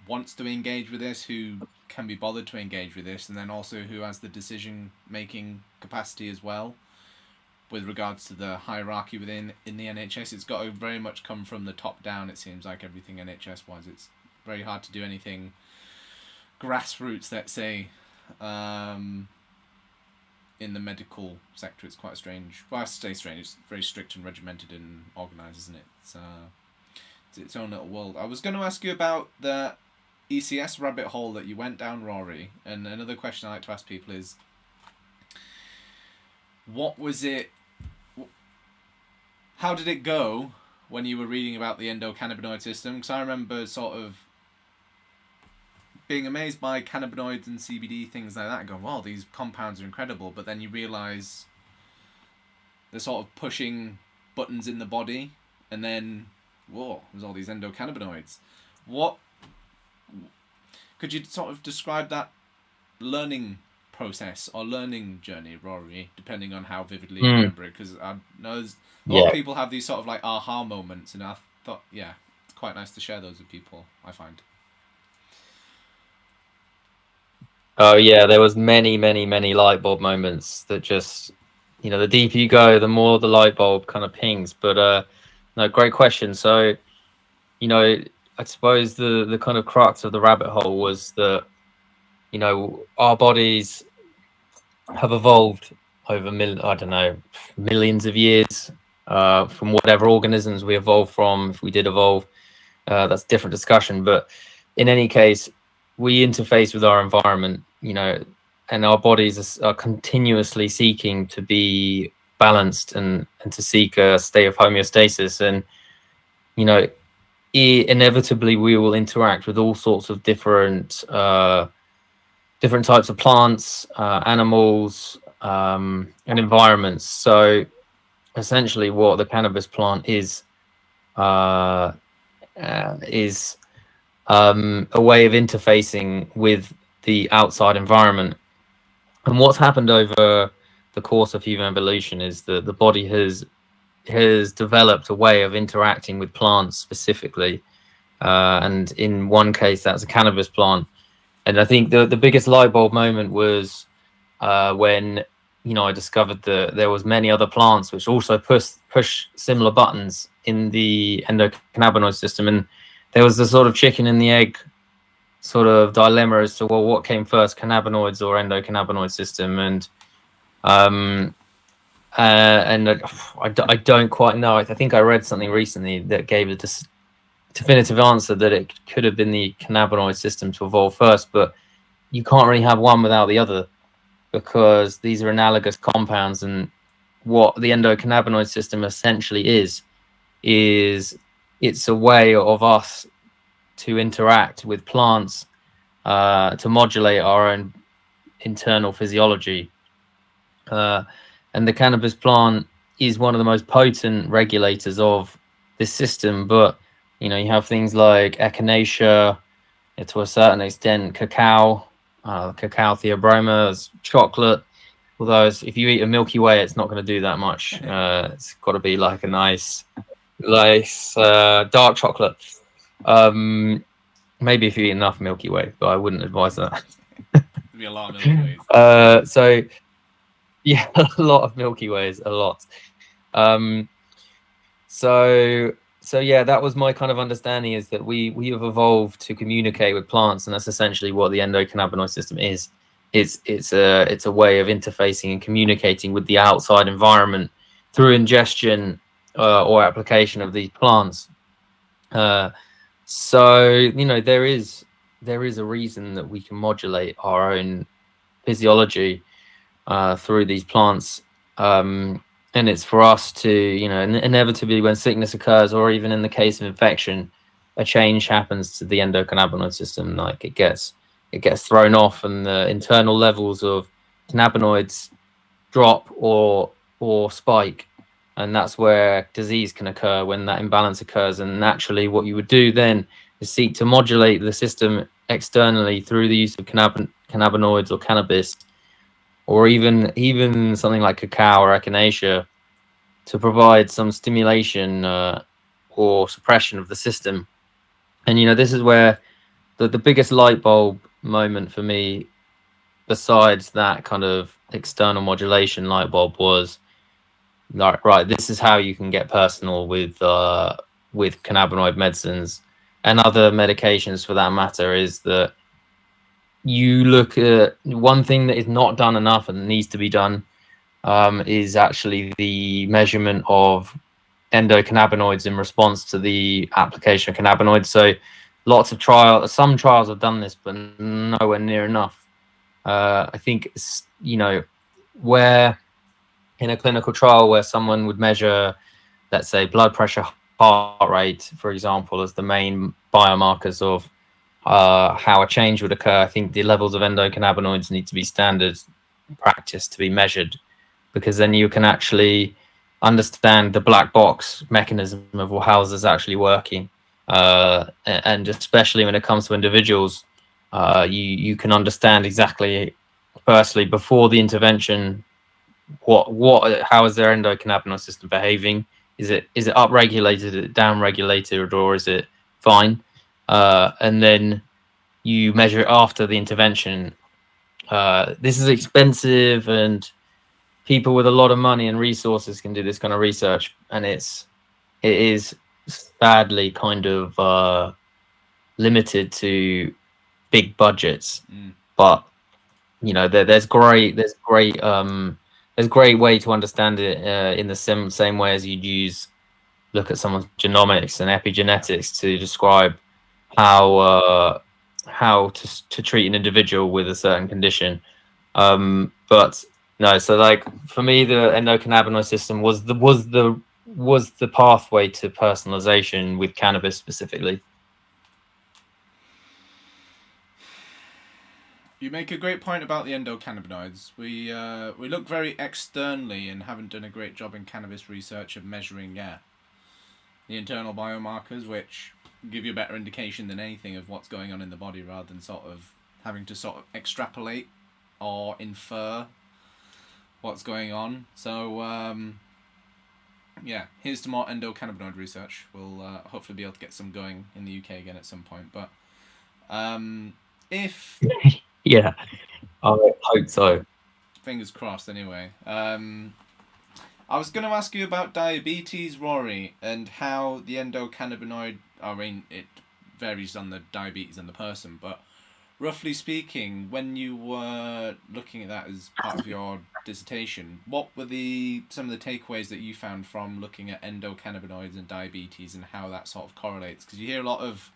wants to engage with this, who can be bothered to engage with this, and then also who has the decision-making capacity as well with regards to the hierarchy in the NHS. It's got to very much come from the top down, it seems like, everything NHS-wise. It's very hard to do anything grassroots, let's say, in the medical sector. It's quite strange. Well, I say strange, it's very strict and regimented and organised, isn't it? It's its own little world. I was going to ask you about the ECS rabbit hole that you went down, Rory, and another question I like to ask people is, what was it, how did it go when you were reading about the endocannabinoid system? Because I remember sort of being amazed by cannabinoids and CBD, things like that, and going, wow, these compounds are incredible, but then you realise they're sort of pushing buttons in the body, and then, whoa, there's all these endocannabinoids. What could you sort of describe that learning process or learning journey, Rory, depending on how vividly you remember it? Because I know a lot of people have these sort of like aha moments, and I thought, it's quite nice to share those with people, I find. Oh yeah, there was many light bulb moments that just, the deeper you go, the more the light bulb kind of pings. But no, great question. So, I suppose the kind of crux of the rabbit hole was that, our bodies have evolved over millions of years from whatever organisms we evolved from. If we did evolve, that's a different discussion. But in any case, we interface with our environment, and our bodies are continuously seeking to be balanced and to seek a state of homeostasis. And, inevitably we will interact with all sorts of different types of plants, animals, and environments. So essentially what the cannabis plant is a way of interfacing with the outside environment. And what's happened over the course of human evolution is that the body has developed a way of interacting with plants specifically, and in one case that's a cannabis plant. And I think the biggest light bulb moment was when I discovered that there was many other plants which also push similar buttons in the endocannabinoid system, and there was the sort of chicken and the egg sort of dilemma as to, well, what came first, cannabinoids or endocannabinoid system? And I don't quite know. I think I read something recently that gave a definitive answer that it could have been the cannabinoid system to evolve first, but you can't really have one without the other, because these are analogous compounds. And what the endocannabinoid system essentially is it's a way of us to interact with plants to modulate our own internal physiology. And the cannabis plant is one of the most potent regulators of this system. But you know, you have things like echinacea, to a certain extent, cacao, cacao theobroma, chocolate. Although if you eat a Milky Way, it's not going to do that much. It's got to be like a nice dark chocolate. Maybe if you eat enough Milky Way, but I wouldn't advise that. There'd be a lot of Milky Ways. So yeah, a lot of Milky Ways, a lot. So yeah, that was my kind of understanding, is that we have evolved to communicate with plants, and that's essentially what the endocannabinoid system is. It's a way of interfacing and communicating with the outside environment through ingestion or application of these plants. So you know, there is a reason that we can modulate our own physiology through these plants. And it's for us to, you know, inevitably when sickness occurs, or even in the case of infection, a change happens to the endocannabinoid system. Like it gets thrown off, and the internal levels of cannabinoids drop or spike, and that's where disease can occur, when that imbalance occurs. And naturally, what you would do then is seek to modulate the system externally through the use of cannabinoids or cannabis, or even something like cacao or echinacea, to provide some stimulation or suppression of the system. And you know, this is where the biggest light bulb moment for me, besides that kind of external modulation light bulb, was like, right, this is how you can get personal with cannabinoid medicines and other medications for that matter, is that you look at one thing that is not done enough and needs to be done, is actually the measurement of endocannabinoids in response to the application of cannabinoids. So some trials have done this, but nowhere near enough. I think, you know, where in a clinical trial where someone would measure, let's say, blood pressure, heart rate, for example, as the main biomarkers of how a change would occur, I think the levels of endocannabinoids need to be standard practice to be measured, because then you can actually understand the black box mechanism of how this is actually working. And especially when it comes to individuals, you can understand exactly, firstly, before the intervention, how is their endocannabinoid system behaving? Is it upregulated, is it downregulated, or is it fine? And then you measure it after the intervention. This is expensive, and people with a lot of money and resources can do this kind of research, and it is sadly kind of limited to big budgets. But you know, there's great way to understand it in the same way as you'd look at someone's genomics and epigenetics to describe how to treat an individual with a certain condition. But no, so like for me, the endocannabinoid system was the pathway to personalization with cannabis specifically. You make a great point about the endocannabinoids. We look very externally and haven't done a great job in cannabis research of measuring the internal biomarkers, which give you a better indication than anything of what's going on in the body, rather than sort of having to sort of extrapolate or infer what's going on. So yeah, here's to more endocannabinoid research. We'll hopefully be able to get some going in the UK again at some point. But if yeah, I hope so. Fingers crossed. Anyway, I was going to ask you about diabetes, Rory, and how the endocannabinoid. I mean, it varies on the diabetes and the person, but roughly speaking, when you were looking at that as part of your dissertation, what were some of the takeaways that you found from looking at endocannabinoids and diabetes and how that sort of correlates? Because you hear a lot of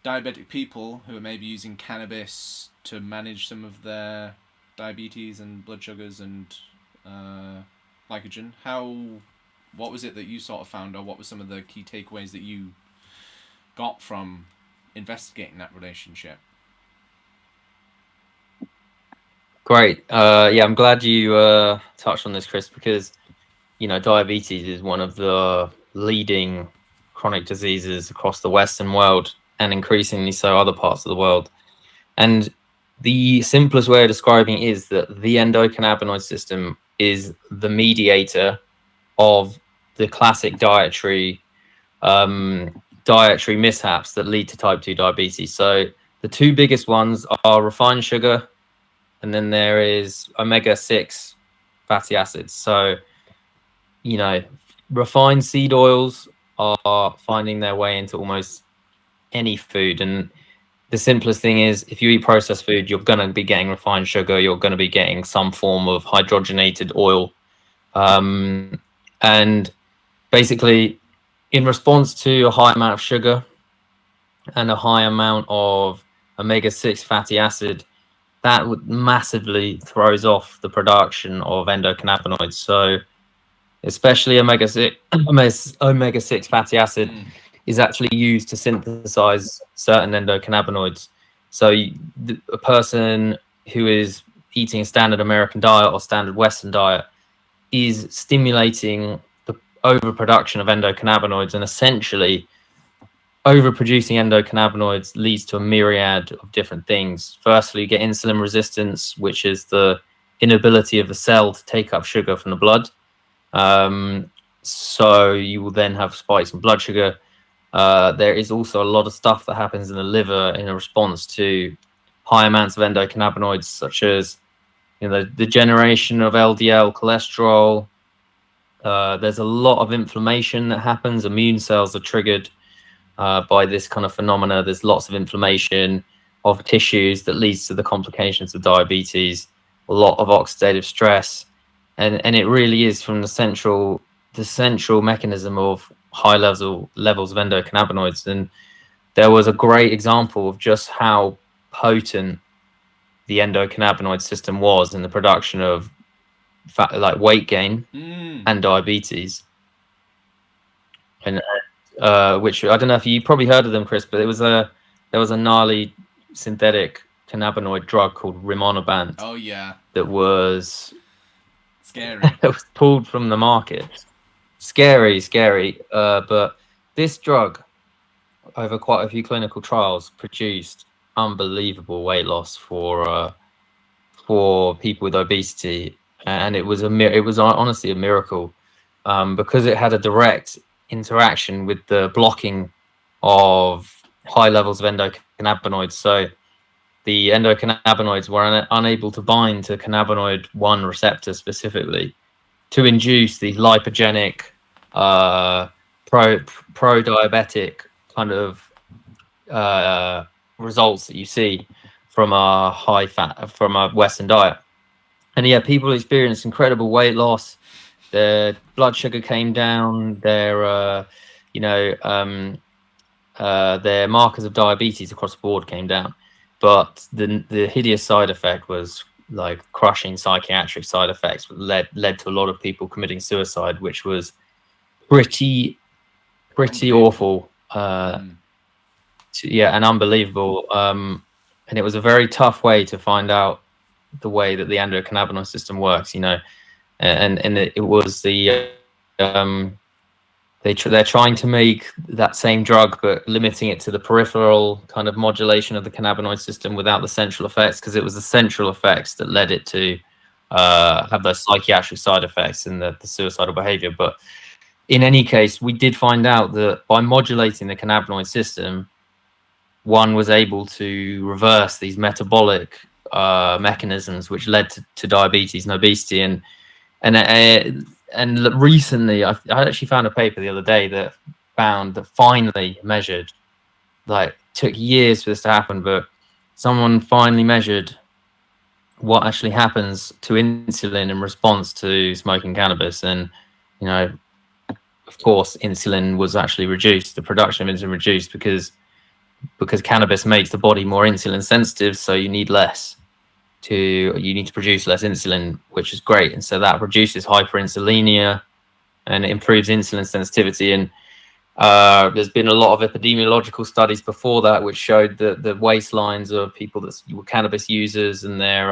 diabetic people who are maybe using cannabis to manage some of their diabetes and blood sugars and glycogen. What was it that you sort of found, or what were some of the key takeaways that you got from investigating that relationship? Great. Yeah, I'm glad you touched on this, Chris, because diabetes is one of the leading chronic diseases across the Western world, and increasingly so other parts of the world. And the simplest way of describing it is that the endocannabinoid system is the mediator of the classic dietary mishaps that lead to type 2 diabetes. So the two biggest ones are refined sugar, and then there is omega-6 fatty acids. So, refined seed oils are finding their way into almost any food. And the simplest thing is, if you eat processed food, you're going to be getting refined sugar, you're going to be getting some form of hydrogenated oil. And basically, in response to a high amount of sugar and a high amount of omega-6 fatty acid, that would massively throws off the production of endocannabinoids. So especially omega-6 fatty acid is actually used to synthesize certain endocannabinoids. So a person who is eating a standard American diet or standard Western diet is stimulating the overproduction of endocannabinoids, and essentially overproducing endocannabinoids leads to a myriad of different things. Firstly, you get insulin resistance, which is the inability of the cell to take up sugar from the blood. So you will then have spikes in blood sugar. There is also a lot of stuff that happens in the liver in a response to high amounts of endocannabinoids, such as the generation of LDL cholesterol. There's a lot of inflammation that happens. Immune cells are triggered by this kind of phenomena. There's lots of inflammation of tissues that leads to the complications of diabetes, a lot of oxidative stress, and it really is from the central mechanism of high levels of endocannabinoids. And there was a great example of just how potent the endocannabinoid system was in the production of like weight gain and diabetes. And which I don't know if you probably heard of them, Chris, but there was a gnarly synthetic cannabinoid drug called rimonabant. Oh yeah, that was scary. That was pulled from the market. Scary. But this drug, over quite a few clinical trials, produced unbelievable weight loss for people with obesity, and it was honestly a miracle, because it had a direct interaction with the blocking of high levels of endocannabinoids. So the endocannabinoids were unable to bind to cannabinoid 1 receptor specifically to induce these lipogenic, pro-diabetic kind of results that you see from a high fat, from a Western diet. And yeah, people experienced incredible weight loss. Their blood sugar came down. Their their markers of diabetes across the board came down. But the hideous side effect was like crushing psychiatric side effects, led to a lot of people committing suicide, which was pretty awful. And unbelievable. And it was a very tough way to find out the way that the endocannabinoid system works, and it was the they're trying to make that same drug but limiting it to the peripheral kind of modulation of the cannabinoid system without the central effects, because it was the central effects that led it to have those psychiatric side effects and the suicidal behavior. But in any case, we did find out that by modulating the cannabinoid system, one was able to reverse these metabolic mechanisms which led to diabetes and obesity. And recently, I actually found a paper the other day that found that finally measured, like, took years for this to happen, but someone finally measured what actually happens to insulin in response to smoking cannabis. And, of course, insulin was actually reduced. The production of insulin reduced because cannabis makes the body more insulin sensitive, so you need to produce less insulin, which is great. And so that reduces hyperinsulinemia and it improves insulin sensitivity. And there's been a lot of epidemiological studies before that which showed that the waistlines of people that were cannabis users and their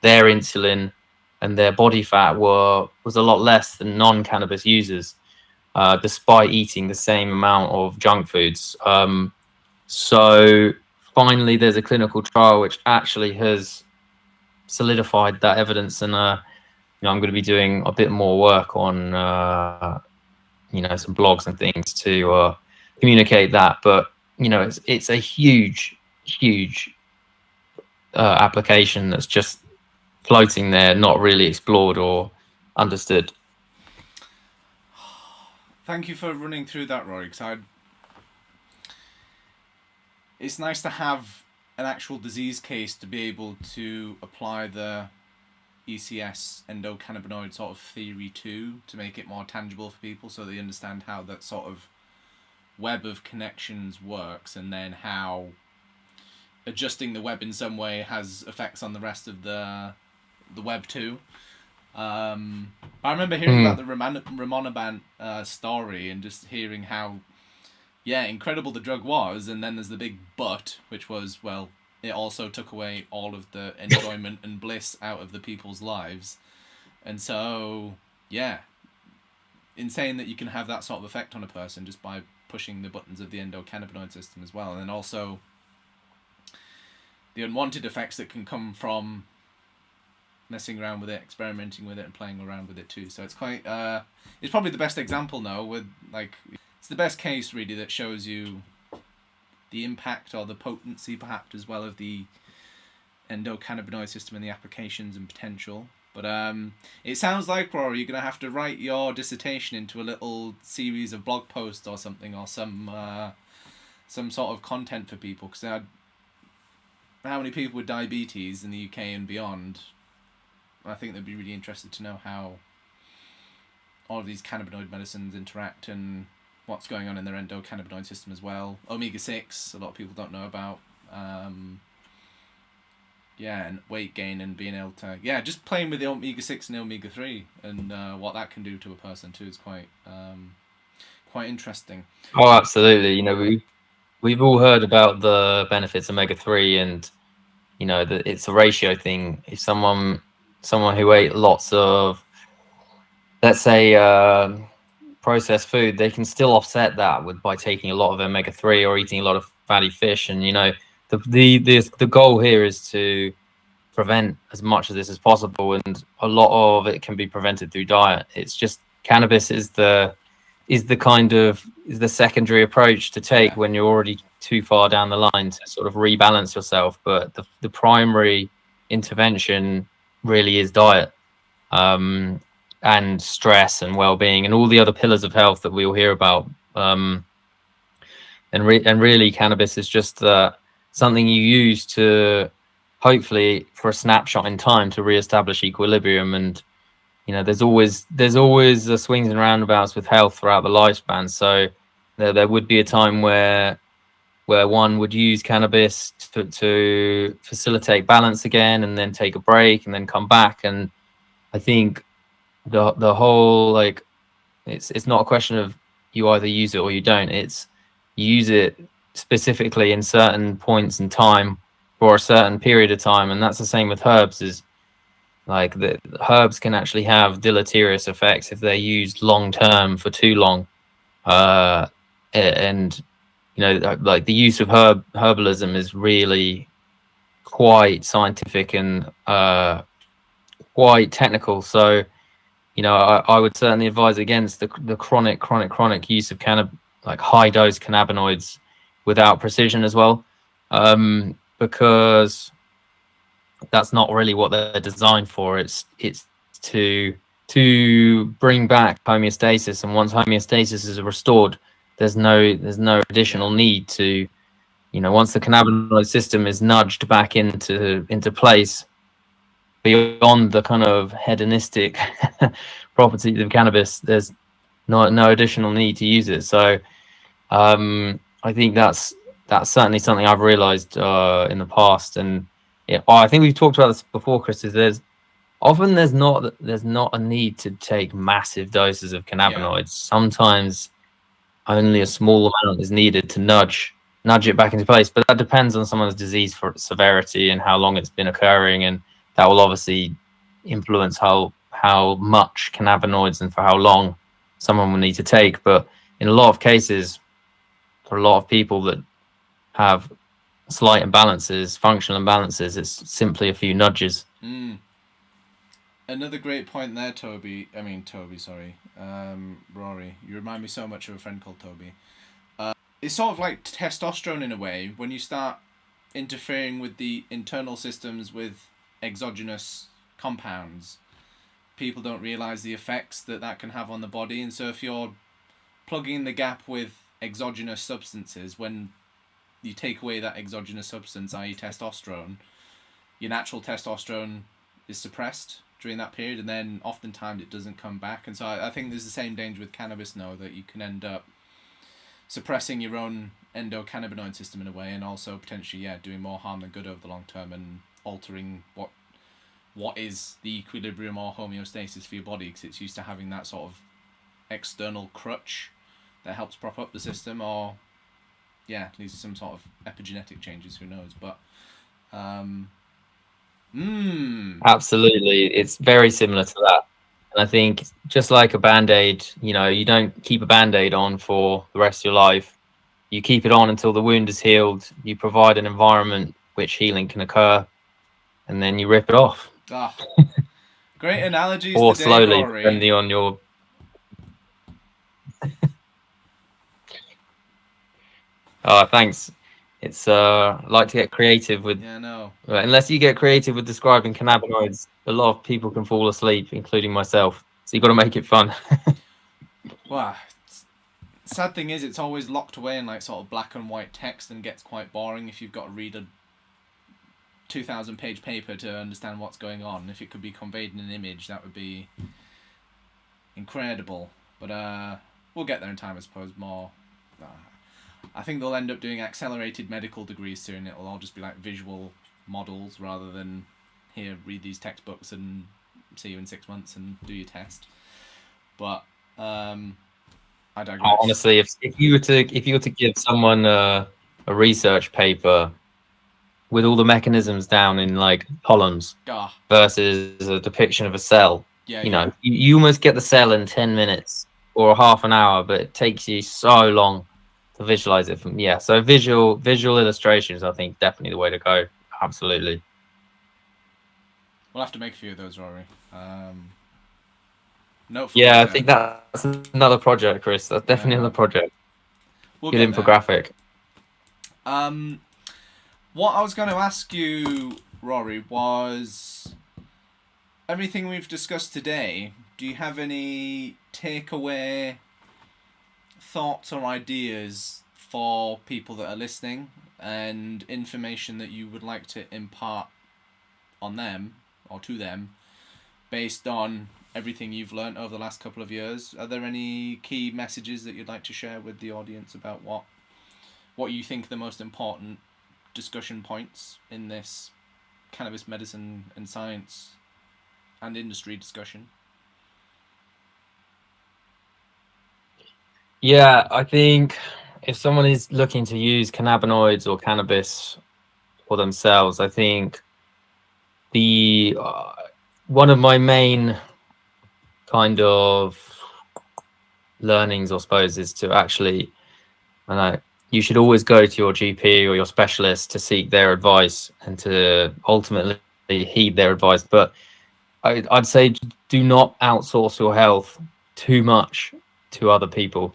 insulin and their body fat was a lot less than non-cannabis users, despite eating the same amount of junk foods. So finally, there's a clinical trial which actually has solidified that evidence, and I'm going to be doing a bit more work on some blogs and things to communicate that. But it's a huge application that's just floating there, not really explored or understood. Thank you for running through that, Rory, because it's nice to have an actual disease case to be able to apply the ECS endocannabinoid sort of theory to make it more tangible for people, so they understand how that sort of web of connections works, and then how adjusting the web in some way has effects on the rest of the web too. I remember hearing about the Ramonabant story, and just hearing how incredible the drug was, and then there's the big but, which was, well, it also took away all of the enjoyment and bliss out of the people's lives. And so, insane that you can have that sort of effect on a person just by pushing the buttons of the endocannabinoid system as well. And then also the unwanted effects that can come from messing around with it, experimenting with it, and playing around with it too. So it's quite it's probably the best example now, with it's the best case really that shows you the impact or the potency perhaps as well of the endocannabinoid system and the applications and potential. But it sounds like, Rory, you're going to have to write your dissertation into a little series of blog posts or something, or some sort of content for people, because how many people with diabetes in the UK and beyond, I think they'd be really interested to know how all of these cannabinoid medicines interact and what's going on in their endocannabinoid system as well. Omega-6, a lot of people don't know about. And weight gain and being able to... just playing with the Omega-6 and Omega-3 and what that can do to a person too is quite interesting. Oh, absolutely. We've all heard about the benefits of Omega-3, and, that it's a ratio thing. If someone who ate lots of, let's say, processed food, they can still offset that by taking a lot of omega-3 or eating a lot of fatty fish. And the goal here is to prevent as much of this as possible, and a lot of it can be prevented through diet. It's just cannabis is the secondary approach to take when you're already too far down the line to sort of rebalance yourself. But the primary intervention really is diet, and stress and well-being and all the other pillars of health that we all hear about. And really, cannabis is just something you use to, hopefully, for a snapshot in time, to reestablish equilibrium. And there's always the swings and roundabouts with health throughout the lifespan. So there would be a time where one would use cannabis to facilitate balance again, and then take a break and then come back. And I think the whole, it's not a question of you either use it or you don't. It's you use it specifically in certain points in time for a certain period of time. And that's the same with herbs. Is the herbs can actually have deleterious effects if they're used long term for too long. And the use of herbalism is really quite scientific and quite technical. So I would certainly advise against the chronic use of high dose cannabinoids without precision as well, because that's not really what they're designed for. It's to bring back homeostasis, and once homeostasis is restored, there's no additional need to, once the cannabinoid system is nudged back into place, beyond the kind of hedonistic properties of cannabis, there's no additional need to use it. So I think that's certainly something I've realized in the past. And I think we've talked about this before, Chris, is there's not a need to take massive doses of cannabinoids. Sometimes only a small amount is needed to nudge it back into place, but that depends on someone's disease severity and how long it's been occurring, and that will obviously influence how much cannabinoids and for how long someone will need to take. But in a lot of cases, for a lot of people that have slight imbalances, functional imbalances, it's simply a few nudges. Another great point there, Rory. You remind me so much of a friend called Toby. It's sort of like testosterone in a way. When you start interfering with the internal systems with exogenous compounds, people don't realise the effects that can have on the body. And so if you're plugging in the gap with exogenous substances, when you take away that exogenous substance, i.e. testosterone, your natural testosterone is suppressed during that period, and then oftentimes it doesn't come back. And so I think there's the same danger with cannabis now, that you can end up suppressing your own endocannabinoid system in a way, and also potentially doing more harm than good over the long term, and altering what is the equilibrium or homeostasis for your body, because it's used to having that sort of external crutch that helps prop up the system, or leads to some sort of epigenetic changes, who knows. But Absolutely, it's very similar to that. And I think just like a band-aid, you don't keep a band-aid on for the rest of your life. You keep it on until the wound is healed. You provide an environment which healing can occur, and then you rip it off. Great analogies or today, slowly, Rory. depending on your thanks. It's like to get creative with unless you get creative with describing cannabinoids, a lot of people can fall asleep, including myself. So you got to make it fun. Well, sad thing is, it's always locked away in like sort of black and white text, and gets quite boring if you've got to read a 2,000-page paper to understand what's going on. If it could be conveyed in an image, that would be incredible. But we'll get there in time, I suppose. I think they'll end up doing accelerated medical degrees soon. It'll all just be like visual models, rather than here, read these textbooks and see you in 6 months and do your test. But I digress. Honestly, if you were to give someone a research paper with all the mechanisms down in like columns versus a depiction of a cell, you almost get the cell in 10 minutes or half an hour, but it takes you so long to visualize it so visual illustrations, I think, definitely the way to go. Absolutely. We'll have to make a few of those, Rory. I think that's another project, Chris. That's definitely another project. We'll Good infographic. What I was going to ask you, Rory, was everything we've discussed today. Do you have any takeaway thoughts or ideas for people that are listening, and information that you would like to impart on them or to them based on everything you've learned over the last couple of years? Are there any key messages that you'd like to share with the audience about what you think are the most important discussion points in this cannabis medicine and science and industry discussion? I think if someone is looking to use cannabinoids or cannabis for themselves, I think the one of my main kind of learnings, I suppose, is to actually, you should always go to your GP or your specialist to seek their advice and to ultimately heed their advice. But I'd say do not outsource your health too much to other people.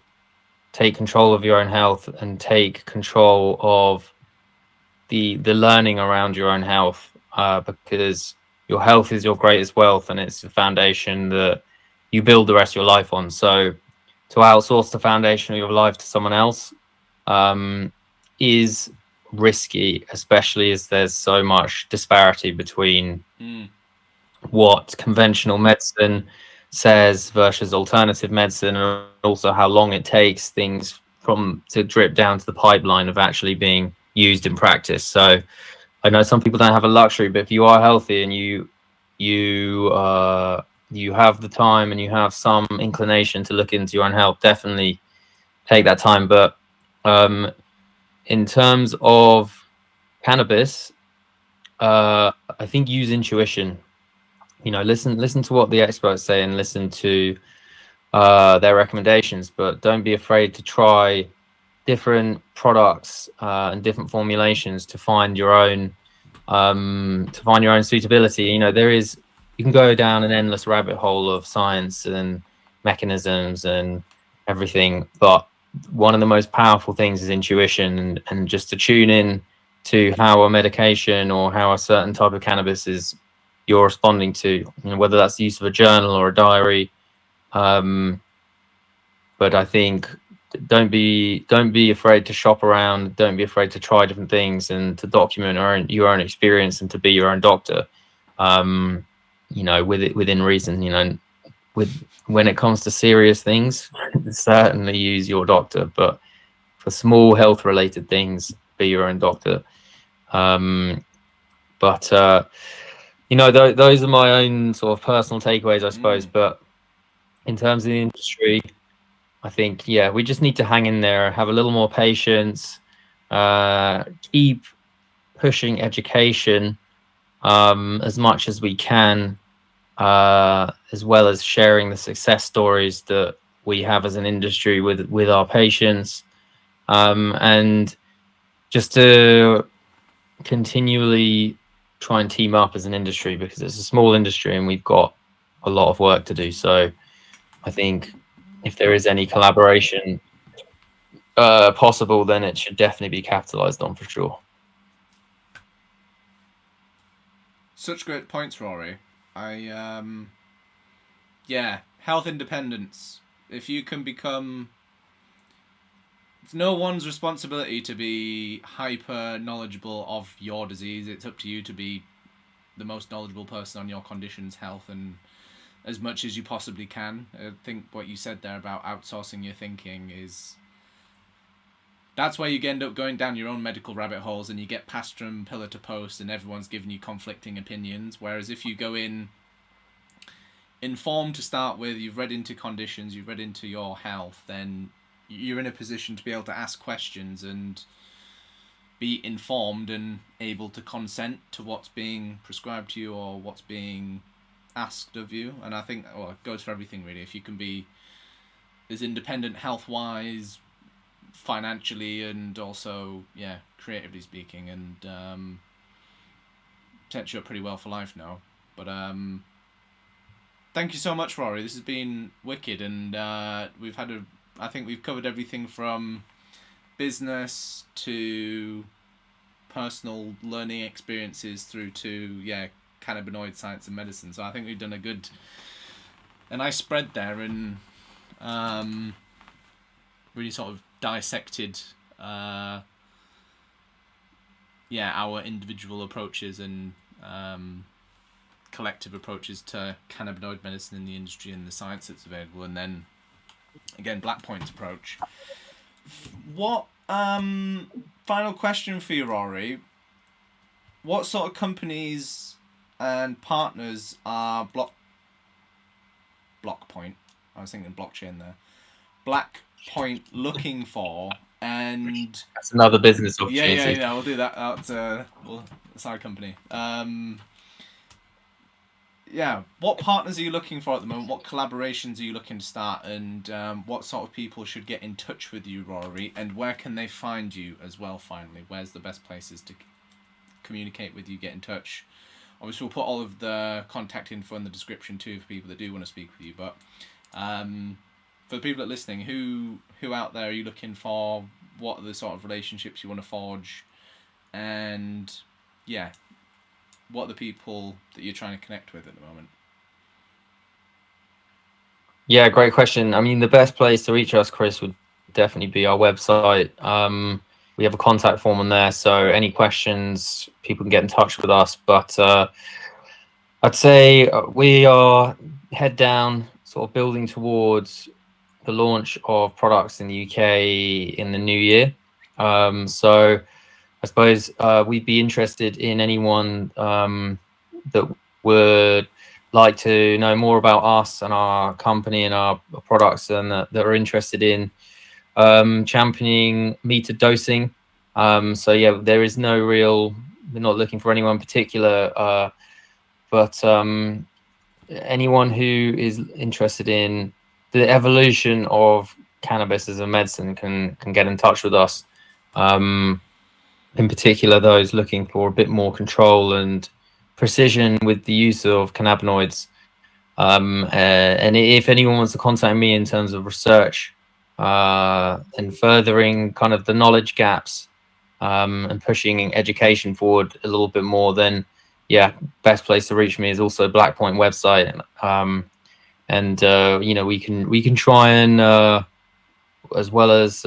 Take control of your own health, and take control of the learning around your own health, because your health is your greatest wealth, and it's the foundation that you build the rest of your life on. So to outsource the foundation of your life to someone else is risky, especially as there's so much disparity between what conventional medicine says versus alternative medicine, and also how long it takes things to drip down to the pipeline of actually being used in practice. So I know some people don't have a luxury, but if you are healthy and you have the time and you have some inclination to look into your own health, definitely take that time. But in terms of cannabis, I think use intuition. listen to what the experts say and listen to their recommendations, but don't be afraid to try different products and different formulations to find your own suitability. You can go down an endless rabbit hole of science and mechanisms and everything, but one of the most powerful things is intuition, and just to tune in to how a medication or how a certain type of cannabis is you're responding to, whether that's the use of a journal or a diary. But I think don't be afraid to shop around. Don't be afraid to try different things and to document your own experience and to be your own doctor. Within reason. When it comes to serious things, certainly use your doctor. But for small health related things, be your own doctor. Those are my own sort of personal takeaways, I suppose. But in terms of the industry, I think, we just need to hang in there, have a little more patience, keep pushing education as much as we can, as well as sharing the success stories that we have as an industry with our patients, and just to continually try and team up as an industry, because it's a small industry and we've got a lot of work to do. So I think if there is any collaboration possible, then it should definitely be capitalized on for sure. Such great points, Rory. Health independence. If you can become... It's no one's responsibility to be hyper knowledgeable of your disease. It's up to you to be the most knowledgeable person on your condition's health, and as much as you possibly can. I think what you said there about outsourcing your thinking is... That's where you end up going down your own medical rabbit holes, and you get passed from pillar to post and everyone's giving you conflicting opinions. Whereas if you go in informed to start with, you've read into conditions, you've read into your health, then you're in a position to be able to ask questions and be informed and able to consent to what's being prescribed to you or what's being asked of you. And I think it goes for everything really. If you can be as independent health-wise, financially, and also creatively speaking, and sets you up pretty well for life now. But thank you so much, Rory. This has been wicked, and I think we've covered everything from business to personal learning experiences through to cannabinoid science and medicine. So I think we've done a nice spread there, and really sort of dissected our individual approaches and collective approaches to cannabinoid medicine in the industry and the science that's available, and then again Blackpoint's approach. What final question for you, Rory? What sort of companies and partners are Blackpoint? I was thinking blockchain there. Blackpoint looking for, and that's another business opportunity. Yeah, we'll do that. That's a side company. What partners are you looking for at the moment? What collaborations are you looking to start? And what sort of people should get in touch with you, Rory? And where can they find you as well, finally? Where's the best places to communicate with you, get in touch? Obviously, we'll put all of the contact info in the description too for people that do want to speak with you. But for the people that are listening, who out there are you looking for? What are the sort of relationships you want to forge? And what are the people that you're trying to connect with at the moment? Yeah, great question. I mean, the best place to reach us, Chris, would definitely be our website. We have a contact form on there, so any questions, people can get in touch with us. But I'd say we are head down, sort of building towards the launch of products in the UK in the new year. So I suppose we'd be interested in anyone that would like to know more about us and our company and our products, and that are interested in championing metered dosing. There is no real, we're not looking for anyone particular, but anyone who is interested in the evolution of cannabis as a medicine can get in touch with us. In particular, those looking for a bit more control and precision with the use of cannabinoids. And if anyone wants to contact me in terms of research and furthering kind of the knowledge gaps and pushing education forward a little bit more, then yeah, best place to reach me is also Blackpoint website. You know, we can try and as well as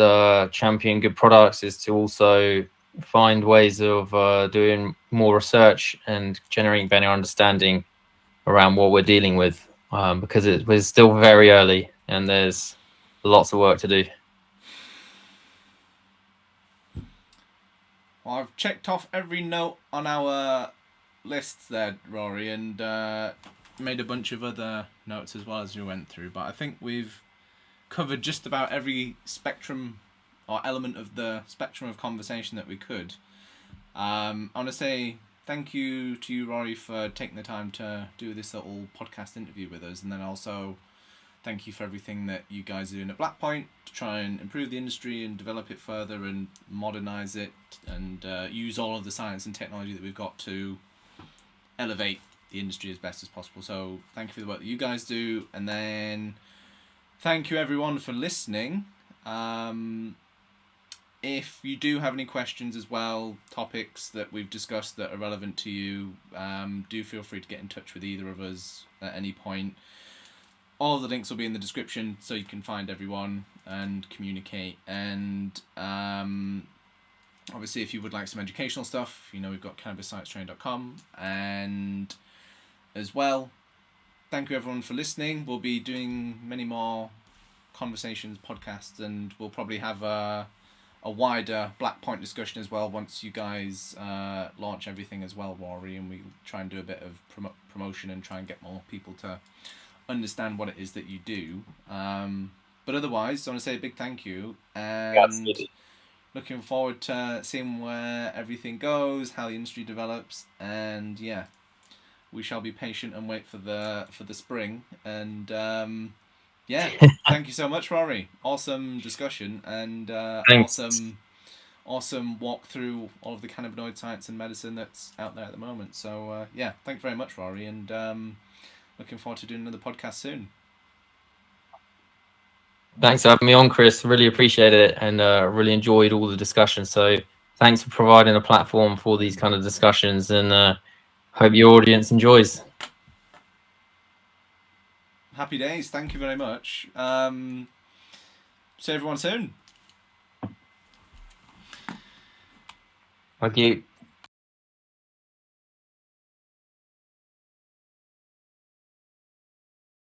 champion good products, is to also find ways of doing more research and generating better understanding around what we're dealing with, because we're still very early and there's lots of work to do. Well, I've checked off every note on our lists there, Rory, and made a bunch of other notes as well as we went through, but I think we've covered just about every spectrum or element of the spectrum of conversation that we could. I want to say thank you to you, Rory, for taking the time to do this little podcast interview with us, and then also thank you for everything that you guys are doing at Blackpoint to try and improve the industry and develop it further and modernise it and use all of the science and technology that we've got to elevate the industry as best as possible. So thank you for the work that you guys do, and then thank you everyone for listening. If you do have any questions as well, topics that we've discussed that are relevant to you, do feel free to get in touch with either of us at any point. All the links will be in the description so you can find everyone and communicate. And obviously, if you would like some educational stuff, you know, we've got cannabissciencetrain.com. And as well, thank you everyone for listening. We'll be doing many more conversations, podcasts, and we'll probably have a wider Blackpoint discussion as well once you guys launch everything as well, Rory, and we try and do a bit of promotion and try and get more people to understand what it is that you do. But otherwise, I want to say a big thank you, and looking forward to seeing where everything goes, how the industry develops, and yeah, we shall be patient and wait for the spring. And yeah, thank you so much, Rory. Awesome discussion and awesome walk through all of the cannabinoid science and medicine that's out there at the moment. So yeah, thanks very much, Rory, and looking forward to doing another podcast soon. Thanks for having me on, Chris. Really appreciate it, and really enjoyed all the discussions. So thanks for providing a platform for these kind of discussions, and hope your audience enjoys. Happy days. Thank you very much. See everyone soon. Thank you.